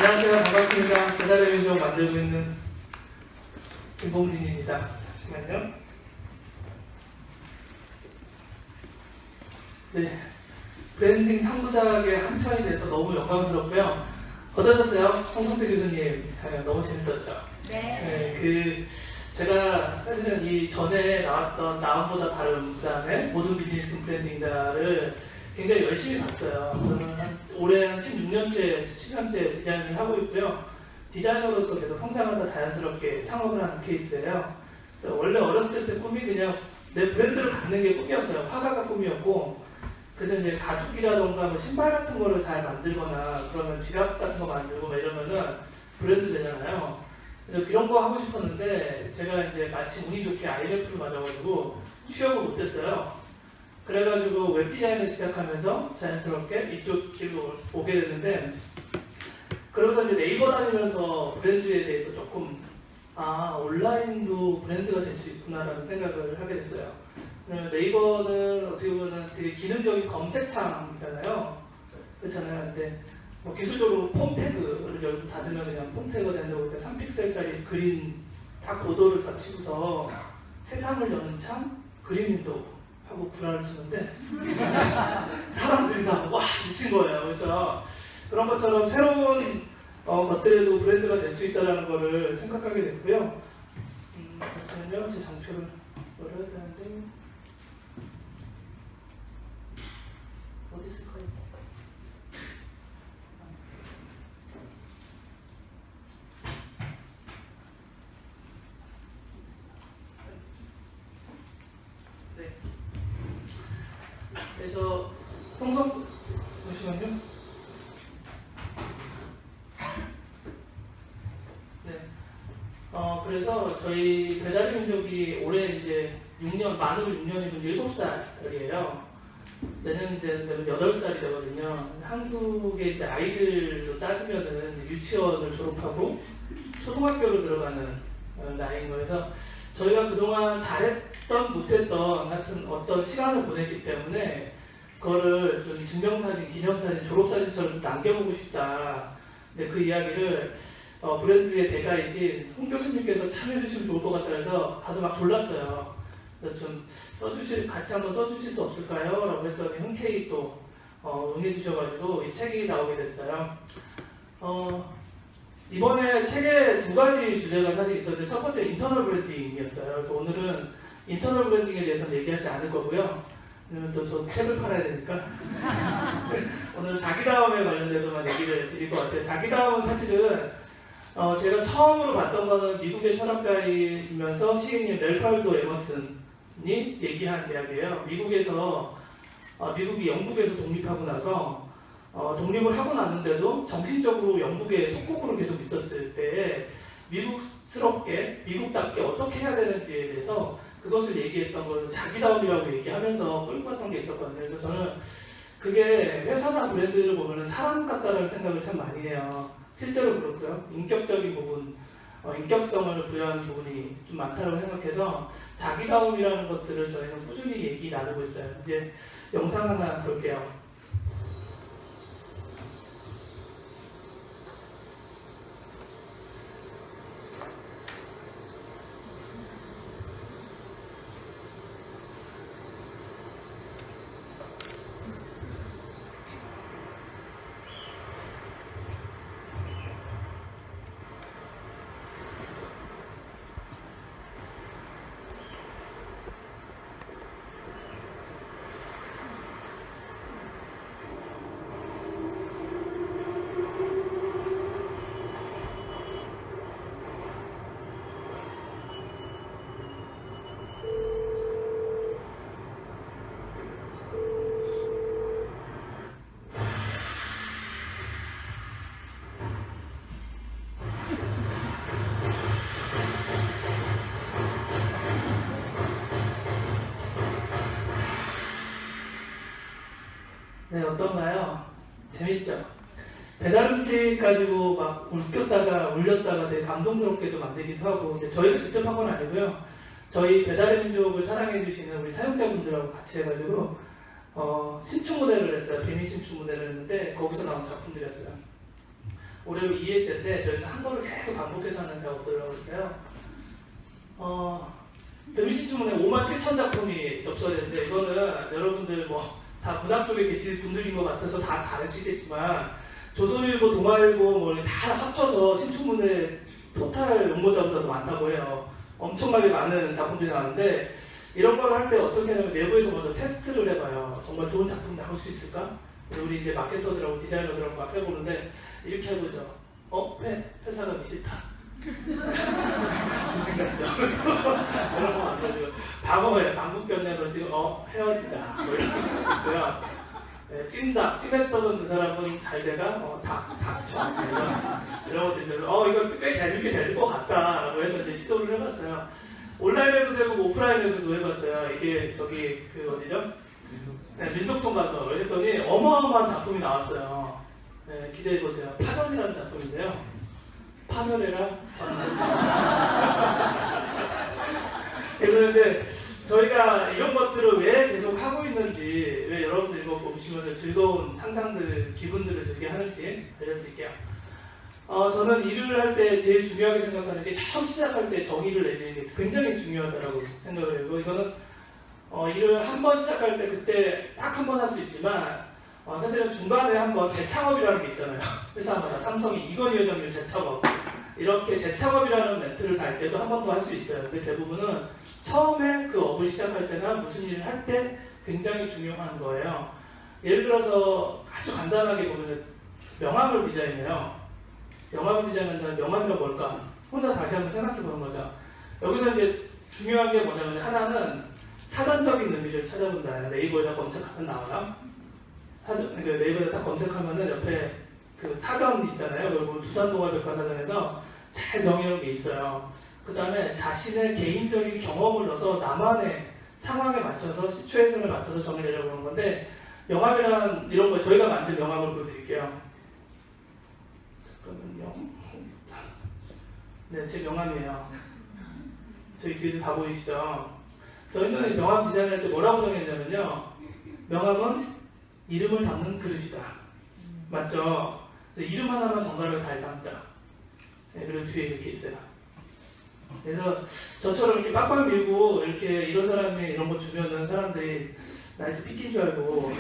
안녕하세요. 반갑습니다. 배달의 민족 만들고 있는 김봉진입니다. 잠시만요. 네, 브랜딩 3부작의 한 편이 돼서 너무 영광스럽고요. 어떠셨어요? 홍성태 교수님 너무 재밌었죠? 네. 제가 사실은 이 전에 나왔던 나음보다 다른 그다음에 모든 비즈니스 브랜딩다를 굉장히 열심히 봤어요. 저는 올해 한 16년째, 17년째 디자인을 하고 있고요. 디자이너로서 계속 성장하다 자연스럽게 창업을 하는 케이스예요. 그래서 원래 어렸을 때 꿈이 그냥 내 브랜드를 갖는 게 꿈이었어요. 화가가 꿈이었고, 그래서 이제 가죽이라던가 뭐 신발 같은 거를 잘 만들거나 그러면 지갑 같은 거 만들고 막 이러면은 브랜드 되잖아요. 그래서 이런 거 하고 싶었는데 제가 이제 마침 운이 좋게 IMF를 맞아가지고 취업을 못했어요. 그래가지고 웹디자인을 시작하면서 자연스럽게 이쪽 길로 오게 됐는데, 그러면서 이제 네이버 다니면서 브랜드에 대해서 조금 온라인도 브랜드가 될 수 있구나라는 생각을 하게 됐어요. 네이버는 어떻게 보면 되게 기능적인 검색창이잖아요. 그렇잖아요. 근데 뭐 기술적으로 폼 태그를 여기 닫으면 그냥 폼 태그가 된다고 3픽셀짜리 그린 다 고도를 다 치고서 세상을 여는 창 그린 윈도우 하고 불안을 치는데 사람들이 다 와 미친 거예요. 그렇죠? 그런 것처럼 새로운 것들에도 브랜드가 될 수 있다는 거를 생각하게 됐고요. 잠시만요. 제 장표를 열어야 되는데 어디 있을까요? 네. 그래서 잠시만요. 네. 그래서 저희 배달의 민족이 올해 이제 6년, 만으로 6년이면 7살이에요. 내년 이제 되면 8살이 되거든요. 한국의 이제 아이들로 따지면은 유치원을 졸업하고 초등학교로 들어가는 나이인 거여서 저희가 그동안 잘했던 못했던 같은 어떤 시간을 보냈기 때문에 그거를 좀 증명사진, 기념사진, 졸업사진처럼 남겨보고 싶다. 근데 그 이야기를 브랜드의 대가이신 홍 교수님께서 참여해주시면 좋을 것 같다 해서 가서 막 졸랐어요. 그래서 좀 같이 한번 써주실 수 없을까요? 라고 했더니 흔쾌히 또 응해주셔가지고 이 책이 나오게 됐어요. 이번에 책에 2가지 주제가 사실 있었는데, 첫 번째 인터널 브랜딩이었어요. 그래서 오늘은 인터널 브랜딩에 대해서는 얘기하지 않을 거고요. 왜냐면 또 저도 책을 팔아야 되니까. 오늘은 자기다움에 관련돼서만 얘기를 드릴 것 같아요. 자기다움은 사실은 제가 처음으로 봤던 거는 미국의 철학자이면서 시인인 랠프왈도 에머슨이 얘기한 이야기예요. 미국이 영국에서 독립하고 나서 독립을 하고 났는데도 정신적으로 영국의 속국으로 계속 있었을 때 미국스럽게, 미국답게 어떻게 해야 되는지에 대해서 그것을 얘기했던 걸 자기다움이라고 얘기하면서 끌고 갔던 게 있었거든요. 그래서 저는 그게 회사나 브랜드를 보면 사람 같다는 생각을 참 많이 해요. 실제로 그렇고요. 인격적인 부분, 인격성을 부여하는 부분이 좀 많다고 생각해서 자기다움이라는 것들을 저희는 꾸준히 얘기 나누고 있어요. 이제 영상 하나 볼게요. 네, 어떤가요? 재밌죠? 배달음식 가지고 막 울렸다가 되게 감동스럽게도 만들기도 하고, 근데 저희가 직접 한 건 아니고요. 저희 배달의 민족을 사랑해주시는 우리 사용자분들하고 같이 해가지고 신축 모델을 했어요. 비밀 신축 모델을 했는데 거기서 나온 작품들이었어요. 올해 2회째인데 저희는 한 번을 계속 반복해서 하는 작업들을 하고 있어요. 대미신춘문에 57,000작품이 접수됐는데 이거는 여러분들 뭐 다 문학 쪽에 계실 분들인 것 같아서 다 잘 아시겠지만 조선일보, 동아일보 뭐 다 합쳐서 신춘문예 토탈 응모자보다 더 많다고 해요. 엄청나게 많은 작품들이 나왔는데 이런 걸 할 때 어떻게 하냐면 내부에서 먼저 테스트를 해봐요. 정말 좋은 작품 나올 수 있을까? 우리 이제 마케터들하고 디자이너들하고 막 해보는데 이렇게 해보죠. 회사 가기 싫다. 지진같죠. 이런 거 안 가지고 방어해. 방북견내로 지금 헤어지자. 뭐 이런 찐다. 찐했던 그 사람은 잘 돼가 닥쳐. 이런 것들 있어서 이거 꽤 재밌게 될 것 같다라고 해서 이제 시도를 해봤어요. 온라인에서도 해보고 오프라인에서도 해봤어요. 이게 저기 그 어디죠? 민속촌 가서 했더니 어마어마한 작품이 나왔어요. 기대해보세요. 파전이라는 작품인데요. 파멸해라 전날치. 그래서 이제 저희가 이런 것들을 왜 계속 하고 있는지, 왜 여러분들이 이거 보시면서 즐거운 상상들, 기분들을 들게 하는지 알려드릴게요. 저는 일을 할 때 제일 중요하게 생각하는 게 처음 시작할 때 정의를 내리는 게 굉장히 중요하다고 생각을 해요. 이거는 일을 한 번 시작할 때 그때 딱 한 번 할 수 있지만 사실은 중간에 한번 재창업이라는 게 있잖아요. 회사마다 삼성이 이건희 회장님 재창업 이렇게 재창업이라는 멘트를 달 때도 한 번 더 할 수 있어요. 근데 대부분은 처음에 그 업을 시작할 때나 무슨 일을 할 때 굉장히 중요한 거예요. 예를 들어서 아주 간단하게 보면 명함을 디자인해요. 명함을 디자인한다면 명함이란 뭘까? 혼자 다시 한번 생각해 보는 거죠. 여기서 이제 중요한 게 뭐냐면 하나는 사전적인 의미를 찾아본다. 네이버에다 검색하면 나와요. 네이버에 딱 검색하면은 옆에 그 사전 있잖아요. 그리고 두산동아백과사전에서 잘 정해놓은 게 있어요. 그 다음에 자신의 개인적인 경험을 넣어서 나만의 상황에 맞춰서 시츄에이션을 맞춰서 정의내려고 하는 건데 명함이란 이런 거 저희가 만든 명함을 보여드릴게요. 잠깐만요. 네, 제 명함이에요. 저희 뒤에서 다 보이시죠? 저희는 명함 디자인할 때 뭐라고 정했냐면요. 명함은 이름을 담는 그릇이다. 맞죠? 그래서 이름 하나만 정갈하게 잘 담자. 네, 그리고 뒤에 이렇게 있어요. 그래서 저처럼 이렇게 빡빡 밀고 이렇게 이런 사람이 이런 거 주면은 사람들이 나한테 삐낀 줄 알고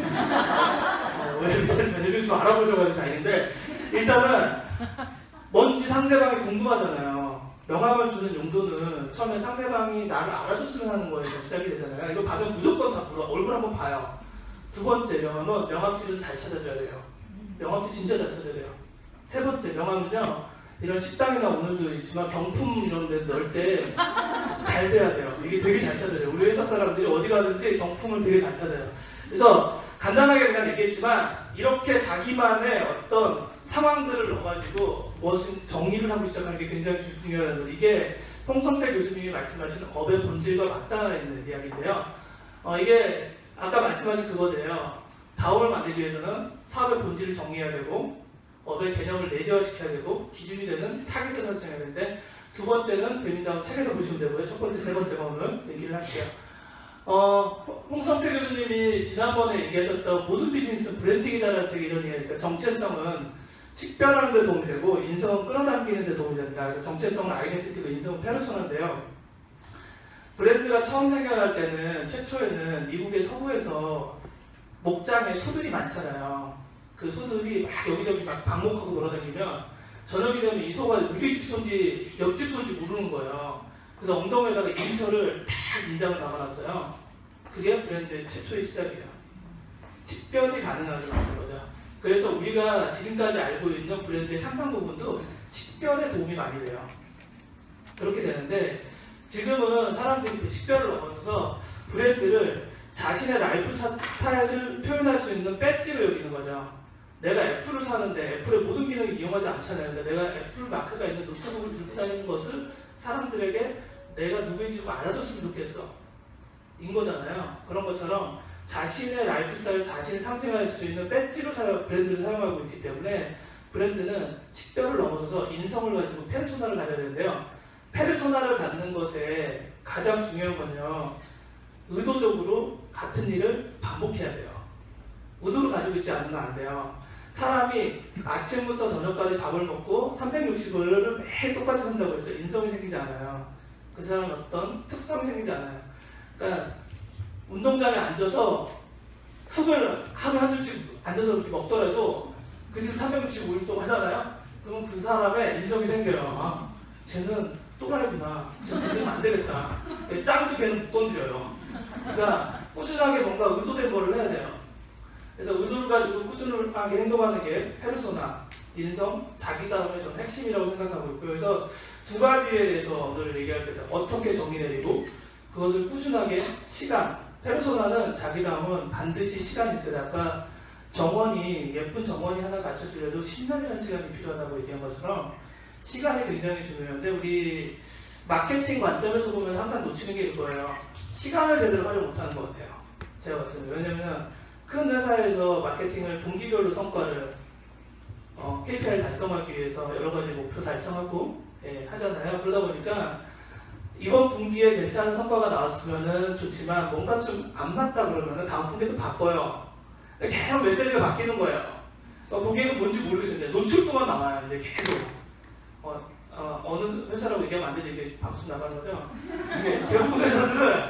왜 이렇게 하지만 요즘 좀 알아보셔가지고 다행인데 일단은 뭔지 상대방이 궁금하잖아요. 명함을 주는 용도는 처음에 상대방이 나를 알아줬으면 하는 거에서 시작이 되잖아요. 이거 받으면 무조건 다 물어. 얼굴 한번 봐요. 두 번째 명함은 명함집에서 잘 찾아줘야 돼요. 명함집 진짜 잘 찾아야 돼요. 세 번째 명함은요. 이런 식당이나 오늘도 있지만 경품 이런 데 넣을 때 잘 돼야 돼요. 이게 되게 잘 찾아요. 우리 회사 사람들이 어디 가든지 경품을 되게 잘 찾아요. 그래서 간단하게 그냥 얘기했지만 이렇게 자기만의 어떤 상황들을 넣어가지고 무엇을 정리를 하고 시작하는 게 굉장히 중요하다는 거예요. 이게 홍성태 교수님이 말씀하신 업의 본질과 맞닿아 있는 이야기인데요. 이게 아까 말씀하신 그거예요. 다음을 만들기 위해서는 사업의 본질을 정리해야 되고 업의 개념을 내재화시켜야 되고 기준이 되는 타깃을 설정해야 되는데 두 번째는 배민다운 책에서 보시면 되고요. 첫 번째, 세 번째가 오늘 얘기를 할게요. 홍성태 교수님이 지난번에 얘기하셨던 모든 비즈니스는 브랜딩이다라는 책에 이런 얘기가 있어요. 정체성은 식별하는 데 도움이 되고 인성은 끌어당기는 데 도움이 된다. 그래서 정체성은 아이덴티티고 인성은 페르소나인데요. 브랜드가 처음 생겨날 때는 최초에는 미국의 서부에서 목장에 소들이 많잖아요. 그 소들이 막 여기저기 막 방목하고 돌아다니면 저녁이 되면 이 소가 우리 집 소인지 옆집 소인지 모르는 거예요. 그래서 엉덩이에다가 이니셜을 딱 인장을 남아놨어요. 그게 브랜드의 최초의 시작이에요. 식별이 가능하다는 거죠. 그래서 우리가 지금까지 알고 있는 브랜드의 상당 부분도 식별에 도움이 많이 돼요. 그렇게 되는데 지금은 사람들이 그 식별을 넘어서서 브랜드를 자신의 라이프 스타일을 표현할 수 있는 배지로 여기는 거죠. 내가 애플을 사는데 애플의 모든 기능을 이용하지 않잖아요. 근데 내가 애플 마크가 있는 노트북을 들고 다니는 것을 사람들에게 내가 누구인지 좀 알아줬으면 좋겠어. 인 거잖아요. 그런 것처럼 자신의 라이프 스타일을 자신이 상징할 수 있는 배지로 브랜드를 사용하고 있기 때문에 브랜드는 식별을 넘어서서 인성을 가지고 페르소나를 가져야 되는데요. 페르소나를 갖는 것에 가장 중요한 건요. 의도적으로 같은 일을 반복해야 돼요. 의도를 가지고 있지 않으면 안 돼요. 사람이 아침부터 저녁까지 밥을 먹고 365일을 매일 똑같이 산다고 했어요. 인성이 생기지 않아요. 그 사람은 어떤 특성이 생기지 않아요. 그러니까 운동장에 앉아서 흙을 하루에 한 줄씩 앉아서 이렇게 먹더라도 그 집 365일 동안 하잖아요. 그러면 그 사람의 인성이 생겨요. 아, 쟤는 또라이구나. 쟤는 건드리면 안 되겠다. 짱도 걔는 못 건드려요. 그러니까 꾸준하게 뭔가 의도된 거를 해야 돼요. 그래서 의도를 가지고 꾸준하게 행동하는 게 페르소나, 인성, 자기다움의 전 핵심이라고 생각하고 있고요. 그래서 두 가지에 대해서 오늘 얘기할 때 어떻게 정의 내리고 그것을 꾸준하게 시간, 페르소나는 자기다움은 반드시 시간이 있어요. 아까 정원이 예쁜 정원이 하나 갖춰지려도 10년이라는 시간이 필요하다고 얘기한 것처럼 시간이 굉장히 중요한데 우리 마케팅 관점에서 보면 항상 놓치는 게 이거예요. 시간을 제대로 활용 못하는 것 같아요. 제가 봤을 때. 왜냐면 큰 회사에서 마케팅을 분기별로 성과를 KPI를 달성하기 위해서 여러 가지 목표 달성하고 하잖아요. 그러다 보니까 이번 분기에 괜찮은 성과가 나왔으면 좋지만 뭔가 좀 안 맞다 그러면 다음 분기에 또 바꿔요. 계속 메시지가 바뀌는 거예요. 그게 뭔지 모르겠어요. 노출도만 나와요. 이제 계속. 어느 회사라고 얘기하면 안 되지. 이게 방송 나가는 거죠. 대부분 회사들은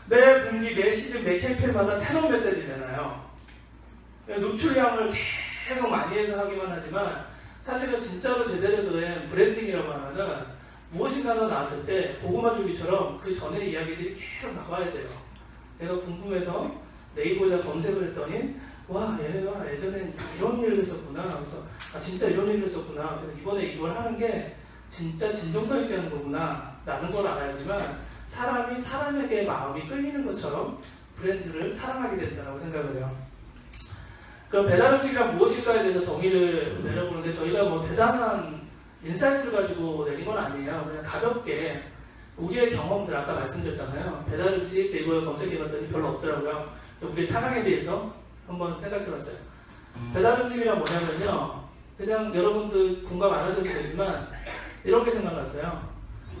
매 분기, 매 시즌, 매 캠페인마다 새로운 메시지를 내놔요. 노출량을 계속 많이 해서 하기만 하지만 사실은 진짜로 제대로 된 브랜딩이라고 하면은 무엇인가가 나왔을 때 고구마 줄기처럼 그 전에 이야기들이 계속 나와야 돼요. 내가 궁금해서 네이버에다 검색을 했더니 와 얘네가 예전엔 이런 일을 했었구나. 그래서 아 진짜 이런 일을 했었구나. 그래서 이번에 이걸 하는 게 진짜 진정성 있게 하는 거구나 라는 걸 알아야지만 사람이 사람에게 마음이 끌리는 것처럼 브랜드를 사랑하게 된다고 생각을 해요. 그럼 배달음식이란 무엇일까에 대해서 정의를 내려보는데 저희가 뭐 대단한 인사이트를 가지고 내린 건 아니에요. 그냥 가볍게 우리의 경험들 아까 말씀드렸잖아요. 배달음식 네이버에 검색해봤더니 별로 없더라고요. 그래서 우리의 사랑에 대해서 한번 생각해봤어요. 배달음식이란 뭐냐면요. 그냥 여러분들 공감 안 하셔도 되지만 이런 게 생각났어요.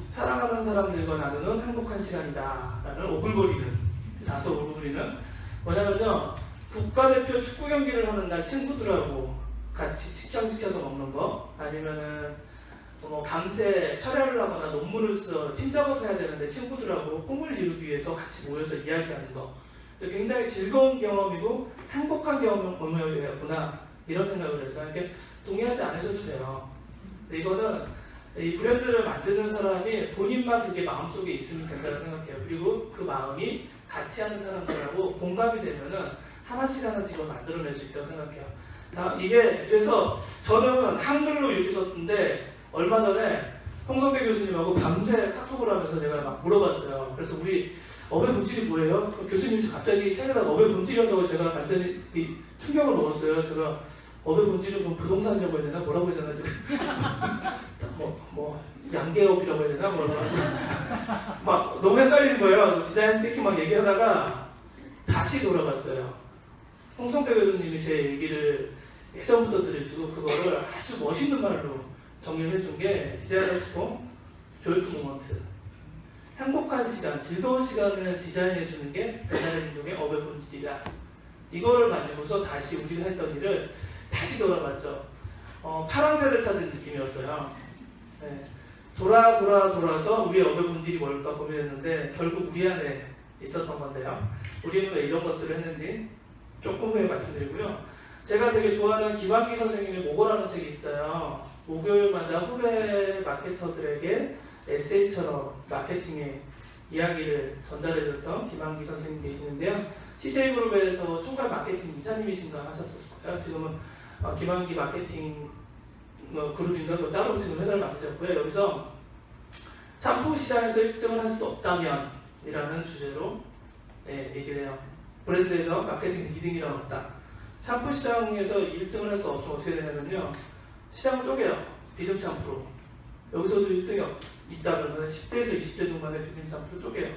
사랑하는 사람들과 나누는 행복한 시간이다 라는 오글거리는 다소 오글거리는 뭐냐면요. 국가대표 축구 경기를 하는 날 친구들하고 같이 식장 시켜서 먹는 거 아니면은 뭐 밤새 철야를 하거나 논문을 써 팀 작업해야 되는데 친구들하고 꿈을 이루기 위해서 같이 모여서 이야기하는 거 굉장히 즐거운 경험이고 행복한 경험이었구나 이런 생각을 해서 이렇게 동의하지 않으셔도 돼요. 근데 이거는 이 브랜드를 만드는 사람이 본인만 그게 마음속에 있으면 된다고 생각해요. 그리고 그 마음이 같이 하는 사람들하고 공감이 되면은 하나씩 이걸 만들어낼 수 있다고 생각해요. 이게 그래서 저는 한글로 이렇게 썼는데 얼마 전에 홍성대 교수님하고 밤새 카톡을 하면서 제가 막 물어봤어요. 그래서 우리 어배 본질이 뭐예요? 교수님이 갑자기 책에다가 어배 본질이어서 제가 완전히 충격을 먹었어요. 제가 어배 본질은 뭐 부동산이라고 해야 되나? 뭐라고 해야 되나? 지금 뭐 양계업이라고 해야 되나? 막 너무 헷갈리는 거예요. 디자인 스티킹 막 얘기하다가 다시 돌아갔어요. 홍성대 교수님이 제 얘기를 예전부터 들으시고 그거를 아주 멋있는 말로 정리를 해준 게 디자이너 스포 조이풀 모먼트 행복한 시간, 즐거운 시간을 디자인해주는 게 배달의 민족의 어배 본질이다. 이거를 가지고서 다시 우리가 했던 일을 다시 돌아봤죠. 파랑새를 찾은 느낌이었어요. 네. 돌아서 우리의 어배 본질이 뭘까 고민했는데 결국 우리 안에 있었던 건데요. 우리는 왜 이런 것들을 했는지 조금 후에 말씀드리고요. 제가 되게 좋아하는 김한기 선생님의 모고라는 책이 있어요. 목요일마다 후배 마케터들에게 에세이처럼 마케팅의 이야기를 전달해줬던 김한기 선생님 계시는데요. CJ그룹에서 총괄 마케팅 이사님이신가 하셨을 거예요. 지금은 김한기 마케팅 그룹인가 따로 지금 회사를 만드셨고요. 여기서 샴푸 시장에서 1등을 할 수 없다면 이라는 주제로 얘기를 해요. 브랜드에서 마케팅 2등이란 없다. 샴푸 시장에서 1등을 할 수 없으면 어떻게 되냐면요. 시장을 쪼개요. 비듬 샴푸로. 여기서도 1등이 있다 그러면 10대에서 20대 중반의 비듬 샴푸를 쪼개요.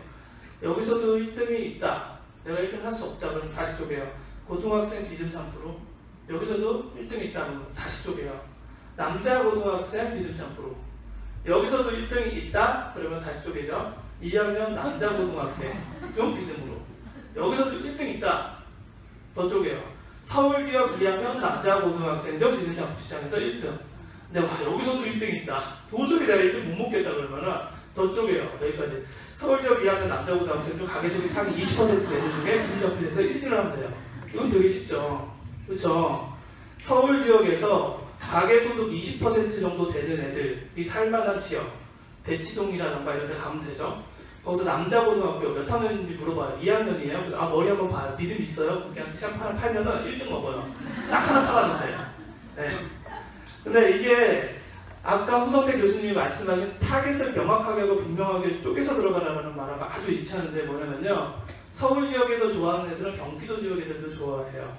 여기서도 1등이 있다. 내가 1등 할 수 없다 그러면 다시 쪼개요. 고등학생 비듬 샴푸로. 여기서도 1등이 있다 그러면 다시 쪼개요. 남자 고등학생 비듬 샴푸로. 여기서도 1등이 있다 그러면 다시 쪼개죠. 2학년 남자 고등학생 좀 비듬으로. 여기서도 1등 있다. 더 쪼개요. 서울 지역 2학년 남자 고등학생들 비즈니스 부시장에서 1등. 근데 와 여기서도 1등이 있다. 도저히 내가 1등 못 먹겠다 그러면은 더 쪼개요. 여기까지. 서울 지역 2학년 남자 고등학생 중 가계소득 상위 20% 애들 중에 비즈니스 어필에서 1등을 하면 돼요. 이건 되게 쉽죠. 그렇죠? 서울 지역에서 가계소득 20% 정도 되는 애들이 살만한 지역, 대치동이라던가 이런 데 가면 되죠. 거기서 남자 고등학교 몇 학년인지 물어봐요. 2학년이에요. 아 머리 한번 봐요. 믿음 있어요? 국기한테 시합 하나 팔면은 1등 먹어요. 딱 하나 팔았는데. 네. 근데 이게 아까 홍성태 교수님이 말씀하신 타겟을 명확하게 하고 분명하게 쪼개서 들어가라는 말하고 아주 일치하는데 뭐냐면요. 서울 지역에서 좋아하는 애들은 경기도 지역 애들도 좋아해요.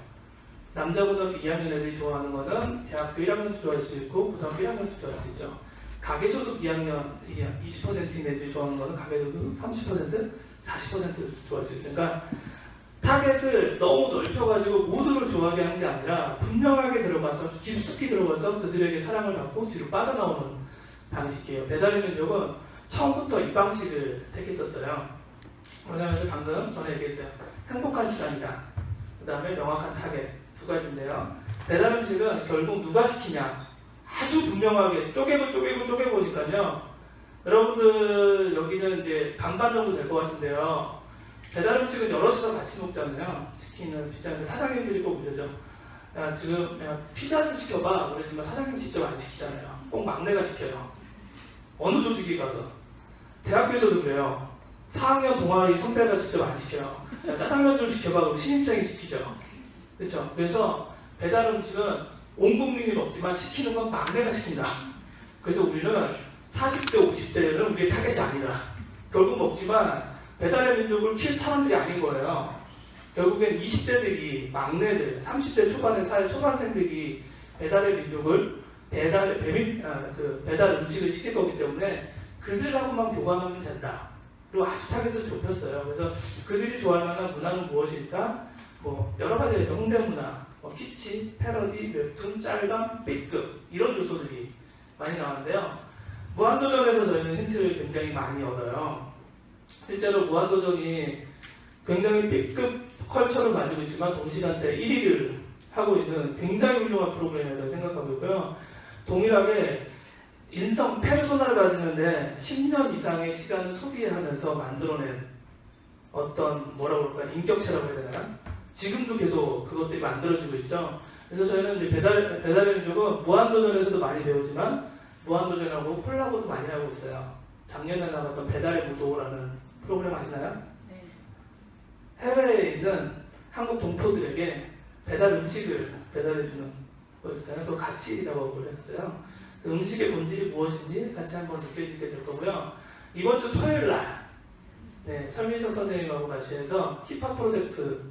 남자 고등학교 2학년 애들이 좋아하는 거는 대학교 1학년도 좋아할 수 있고 고등학교 1학년도 좋아할 수 있죠. 가계소득 2학년 20%인 애들이 좋아하는 거는 가계소득 30%, 40% 좋아할 수 있으니까 타겟을 너무 넓혀가지고 모두를 좋아하게 하는 게 아니라 분명하게 들어가서 깊숙이 들어가서 그들에게 사랑을 받고 뒤로 빠져나오는 방식이에요. 배달의 민족은 처음부터 이 방식을 택했었어요. 뭐냐면 방금 전에 얘기했어요. 행복한 시간이다. 그 다음에 명확한 타겟 두 가지인데요. 배달 음식은 결국 누가 시키냐 아주 분명하게 쪼개보니까요. 여러분들 여기는 이제 반반 정도 될 것 같은데요. 배달 음식은 여럿이서 같이 먹잖아요. 치킨은 피자는 사장님들이 꼭 이러죠. 야 지금 피자 좀 시켜봐. 그러지만 사장님 직접 안 시키잖아요. 꼭 막내가 시켜요. 어느 조직에 가서. 대학교에서도 그래요. 4학년 동아리 선배가 직접 안 시켜요. 야, 짜장면 좀 시켜봐. 그럼 신입생이 시키죠. 그렇죠? 그래서 배달 음식은 온 국민이 먹지만 시키는 건 막내가 시킨다. 그래서 우리는 40대, 50대는 우리의 타겟이 아니다. 결국 먹지만 배달의 민족을 킬 사람들이 아닌 거예요. 결국엔 20대들이 막내들, 30대 초반의 사회 초반생들이 배달의 민족을 배달 음식을 시킬 거기 때문에 그들하고만 교감하면 된다. 그리고 아주 타겟을 좁혔어요. 그래서 그들이 좋아할 만한 문화는 무엇일까? 뭐 여러 가지 있죠. 홍대 문화, 키치, 패러디, 웹툰, 짤방, B급 이런 요소들이 많이 나왔는데요. 무한도전에서 저희는 힌트를 굉장히 많이 얻어요. 실제로 무한도전이 굉장히 B급 컬처를 가지고 있지만 동시간대 1위를 하고 있는 굉장히 훌륭한 프로그램이라고 생각하고 있고요. 동일하게 인성 페르소나를 가지는데 10년 이상의 시간을 소비하면서 만들어낸 어떤 뭐라고 그럴까 인격체라고 해야 되나요? 지금도 계속 그것들이 만들어지고 있죠. 그래서 저희는 이제 배달의 민족은 무한도전에서도 많이 배우지만 무한도전하고 콜라보도 많이 하고 있어요. 작년에 나왔던 배달의 무도라는 프로그램 아시나요? 네. 해외에 있는 한국 동포들에게 배달 음식을 배달해주는 거였어요. 또 같이 작업을 했었어요. 음식의 본질이 무엇인지 같이 한번 느껴지게 될 거고요. 이번 주 토요일 날 설민석 선생님하고 같이 해서 힙합 프로젝트를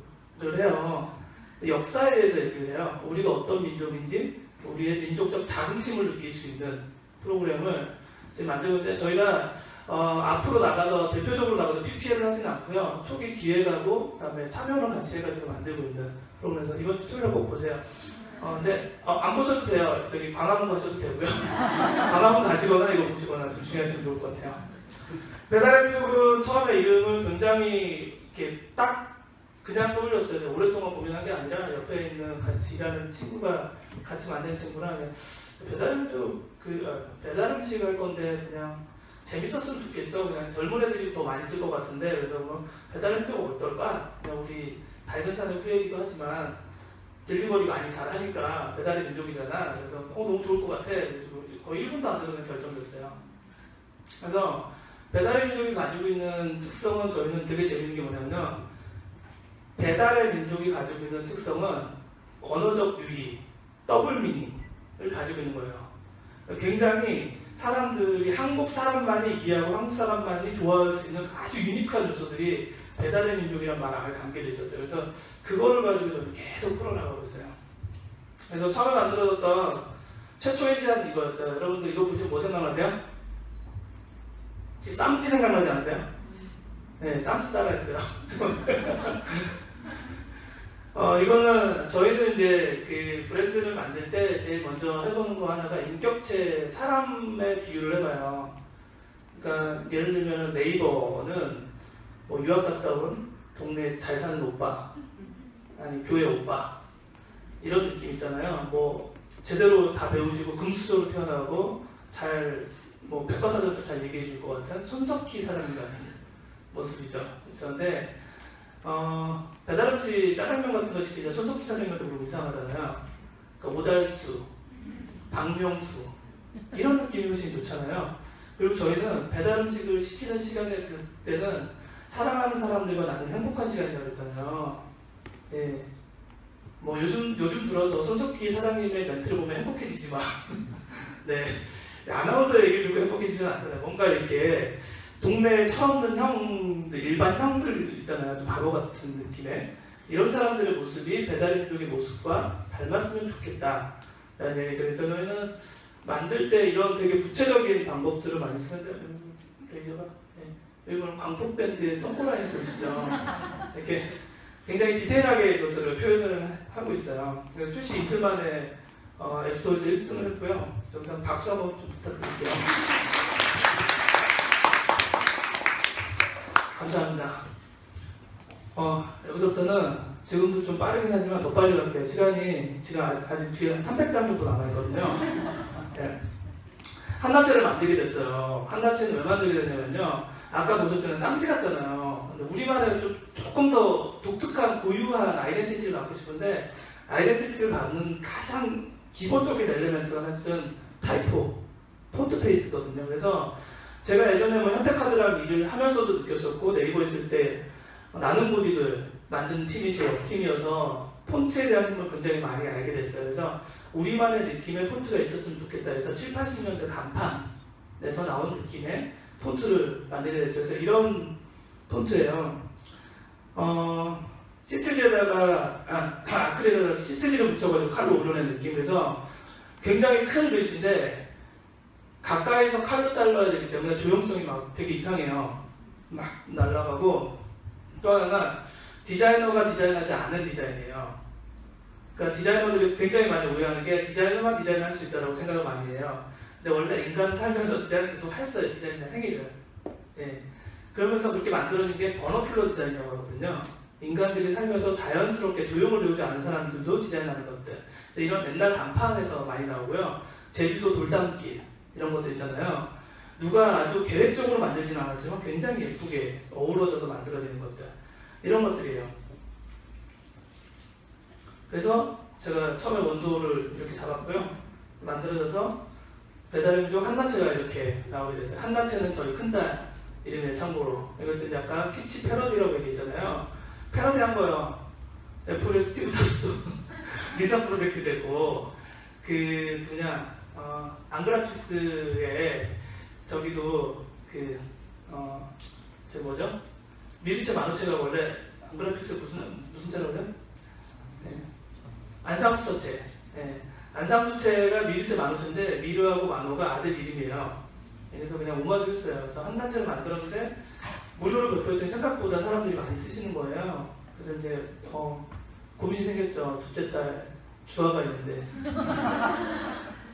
해요. 역사에 대해서 얘기를 해요. 우리가 어떤 민족인지 우리의 민족적 자긍심을 느낄 수 있는 프로그램을 지금 만들고 있는데 저희가 앞으로 나가서 대표적으로 나가서 PPL을 하지는 않고요. 초기 기획하고 그다음에 참여를 같이 해가지고 만들고 있는 프로그램에서 이번 주 토요일에 꼭 보세요. 근데 안 보셔도 돼요. 저기 광화문 가셔도 되고요. 광화문 가시거나 이거 보시거나 둘 중에 하시면 좋을 것 같아요. 배달의 민족은 처음에 이름을 굉장히 이렇게 딱 그냥 떠올렸어요. 오랫동안 고민한 게 아니라 옆에 있는 같이 일하는 친구가 같이 만든 친구랑 배달 음식 할 건데 그냥 재밌었으면 좋겠어. 그냥 젊은 애들이 더 많이 쓸 것 같은데 그래서 뭐 배달 음식 어떨까? 그냥 우리 밝은 산의 후예이기도 하지만 딜리버리 많이 잘하니까 배달의 민족이잖아. 그래서 너무 좋을 것 같아. 그래서 거의 1분도 안 돼서 결정됐어요. 그래서 배달의 민족이 가지고 있는 특성은 저희는 되게 재밌는 게 뭐냐면 배달의 민족이 가지고 있는 특성은 언어적 유희, 더블 미닝을 가지고 있는 거예요. 굉장히 사람들이 한국 사람만이 이해하고 한국 사람만이 좋아할 수 있는 아주 유니크한 요소들이 배달의 민족이라는 말 안에 담겨져 있었어요. 그래서 그거를 가지고 저는 계속 풀어나가고 있어요. 그래서 처음에 만들어졌던 최초의 시작은 이거였어요. 여러분들 이거 보시면 뭐 생각나세요? 혹시 쌈지 생각나지 않으세요? 네, 쌈지 따라했어요. 이거는 저희는 이제 그 브랜드를 만들 때 제일 먼저 해보는 거 하나가 인격체 사람의 비유를 해봐요. 그러니까 예를 들면 네이버는 뭐 유학 갔다 온 동네 잘 사는 오빠, 아니 교회 오빠, 이런 느낌 있잖아요. 뭐 제대로 다 배우시고 금수저로 태어나고 잘 뭐 백과사전도 잘 얘기해 줄 것 같은 손석희 사장님 같은 모습이죠. 그런데 배달음식 짜장면 같은 거 시키자 손석희 사장님한테 물으면 이상하잖아요. 그러니까 오달수, 박명수 이런 느낌이 훨씬 좋잖아요. 그리고 저희는 배달음식을 시키는 시간에 그때는 사랑하는 사람들과 나는 행복한 시간이라고 했잖아요. 예. 뭐 요즘 들어서 손석희 사장님의 멘트를 보면 행복해지지만 네. 아나운서 얘기를 듣고 행복해지지는 않잖아요. 뭔가 이렇게 동네에 철없는 형들, 일반 형들 있잖아요. 좀 바보 같은 느낌의 이런 사람들의 모습이 배달인족의 모습과 닮았으면 좋겠다 라는 얘기죠. 그래서 저희는 만들 때 이런 되게 구체적인 방법들을 많이 쓰는데 레이저가 이거는 광폭밴드의 똥꼬라인 보이시죠? 이렇게 굉장히 디테일하게 이것들을 표현을 하고 있어요. 그래서 출시 이틀 만에 앱스토어에서 1등을 했고요. 영상 박수 한번 좀 부탁드릴게요. 감사합니다. 여기서부터는 지금도 좀 빠르긴 하지만 더 빨리 갈게요. 시간이 지금 아직 뒤에 한 300장 정도 남아있거든요. 네. 한나체를 만들게 됐어요. 한나체는 왜 만들게 됐냐면요. 아까 보셨잖아요. 쌍지 같잖아요. 근데 우리만의 조금 더 독특한 고유한 아이덴티티를 갖고 싶은데 아이덴티티를 갖는 가장 기본적인 엘리멘트가 사실은 타이포, 폰트 페이스거든요. 그래서 제가 예전에 뭐 현대카드랑 일을 하면서도 느꼈었고 네이버 있을 때 나는 모딕을 만든 팀이어서 폰트에 대한 힘을 굉장히 많이 알게 됐어요. 그래서 우리만의 느낌의 폰트가 있었으면 좋겠다 해서 7, 80년대 간판에서 나온 느낌의 폰트를 만들게 됐죠. 그래서 이런 폰트예요. 시트지에다가 아크릴에다가 시트지를 붙여가지고 칼로 오려낸 느낌. 그래서 굉장히 큰 글씨인데 가까이서 칼로 잘라야 되기 때문에 조형성이 막 되게 이상해요. 막 날아가고 또 하나가 디자이너가 디자인하지 않은 디자인이에요. 그러니까 디자이너들이 굉장히 많이 오해하는 게 디자이너만 디자인할 수 있다고 생각을 많이 해요. 근데 원래 인간은 살면서 디자인을 계속 했어요. 디자인이나 행위를. 예. 그러면서 그렇게 만들어진 게 버너큘러 디자인이라고 하거든요. 인간들이 살면서 자연스럽게 조형을 배우지 않은 사람들도 디자인하는 것들. 이런 맨날 간판에서 많이 나오고요. 제주도 돌담길 이런 것들 있잖아요. 누가 아주 계획적으로 만들지는 않았지만 굉장히 예쁘게 어우러져서 만들어지는 것들. 이런 것들이에요. 그래서 제가 처음에 원도를 이렇게 잡았고요. 만들어져서 배달음족 한나체가 이렇게 나오게 됐어요. 한나체는 저희 큰딸 이름에 참고로. 이것들 약간 키치 패러디라고 얘기했잖아요. 패러디 한 거요. 애플의 스티브 잡스도 리사 프로젝트 됐고 그 누구냐 앙그라피스의 저기도 저 뭐죠? 미르체 마노체가 원래 앙그라피스 무슨 채라고요? 네. 안상수처체. 네. 안상수체가 미르체 마노체인데 미르하고 마노가 아들 이름이에요. 그래서 그냥 오마주 했어요. 그래서 한나체를 만들었는데 무료로 배포했더니 생각보다 사람들이 많이 쓰시는 거예요. 그래서 이제 고민이 생겼죠. 둘째 딸 주아가 있는데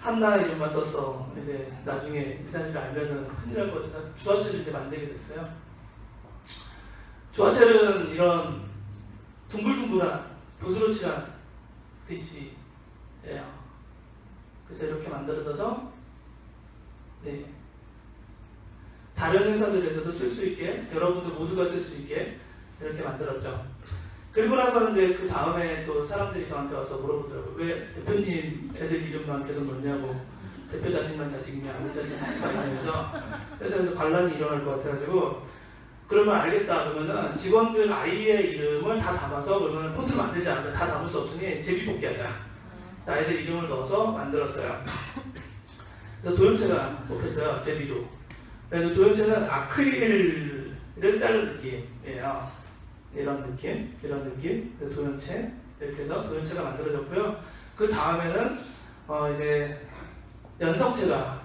한나 이름만 써서 이제 나중에 이 사실을 알면은 큰일 날 것 같아서 주아체를 이제 만들게 됐어요. 주아체는 이런 둥글둥글한 붓으로 칠한 글씨예요. 그래서 이렇게 만들어져서 네. 다른 회사들에서도 쓸 수 있게 여러분들 모두가 쓸 수 있게 이렇게 만들었죠. 그리고 나서 이제 그 다음에 또 사람들이 저한테 와서 물어보더라고요. 왜 대표님 애들 이름만 계속 넣냐고. 대표 자식만 자식이냐 아는 자식은 자식만 아니면서 회사에서 반란이 일어날 것 같아가지고 그러면 알겠다. 그러면은 직원들 아이의 이름을 다 담아서 그러면 폰트를 만들자. 다 담을 수 없으니 제비뽑기하자. 아이들 이름을 넣어서 만들었어요. 그래서 도형체가 뽑혔어요. 제비로. 그래서 도형체는 아크릴을 자른 느낌이에요. 이런 느낌. 그래서 도형체. 이렇게 해서 도형체가 만들어졌고요. 그 다음에는 이제 연성체가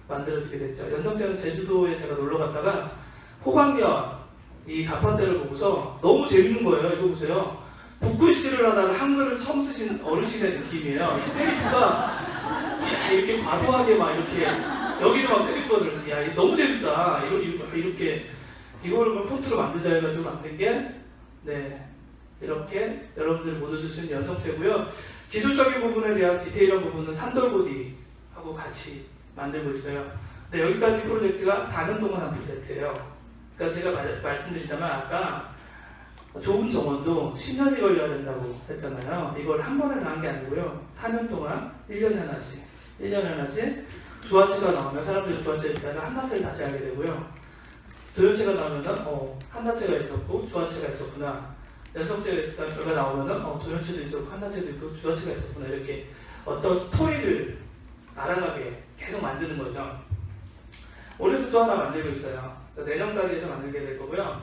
만들어지게 됐죠. 연성체는 제주도에 제가 놀러 갔다가 호강기와 이 가판대를 보고서 너무 재밌는 거예요. 이거 보세요. 붓글씨를 하다가 한글을 처음 쓰신 어르신의 느낌이에요. 이 세리프가 이렇게 과도하게 막 이렇게 여기도 막 세리프가 들어있어. 야, 이거 너무 재밌다. 이렇게 이거를 폰트로 만들자 해가지고 만든 게 네, 이렇게 여러분들이 모두 쓸 수 있는 연성체고요. 기술적인 부분에 대한 디테일한 부분은 산돌보디하고 같이 만들고 있어요. 근데 여기까지 프로젝트가 4년 동안 한 프로젝트예요. 그러니까 제가 말씀드리자면 아까 좋은 정원도 10년이 걸려야 된다고 했잖아요. 이걸 한 번에 다 한 게 아니고요. 4년 동안 1년에 하나씩 주화체가 나오면 사람들이 주화체에 있다가 한나체를 다시 하게 되고요. 도연체가 나오면은 한나체가 있었고 주화체가 있었구나. 연성체가 나오면은 도연체도 있었고 한나체도 있고 주화체가 있었구나. 이렇게 어떤 스토리를 알아가게 계속 만드는 거죠. 올해도 또 하나 만들고 있어요. 내년까지 해서 만들게 될 거고요.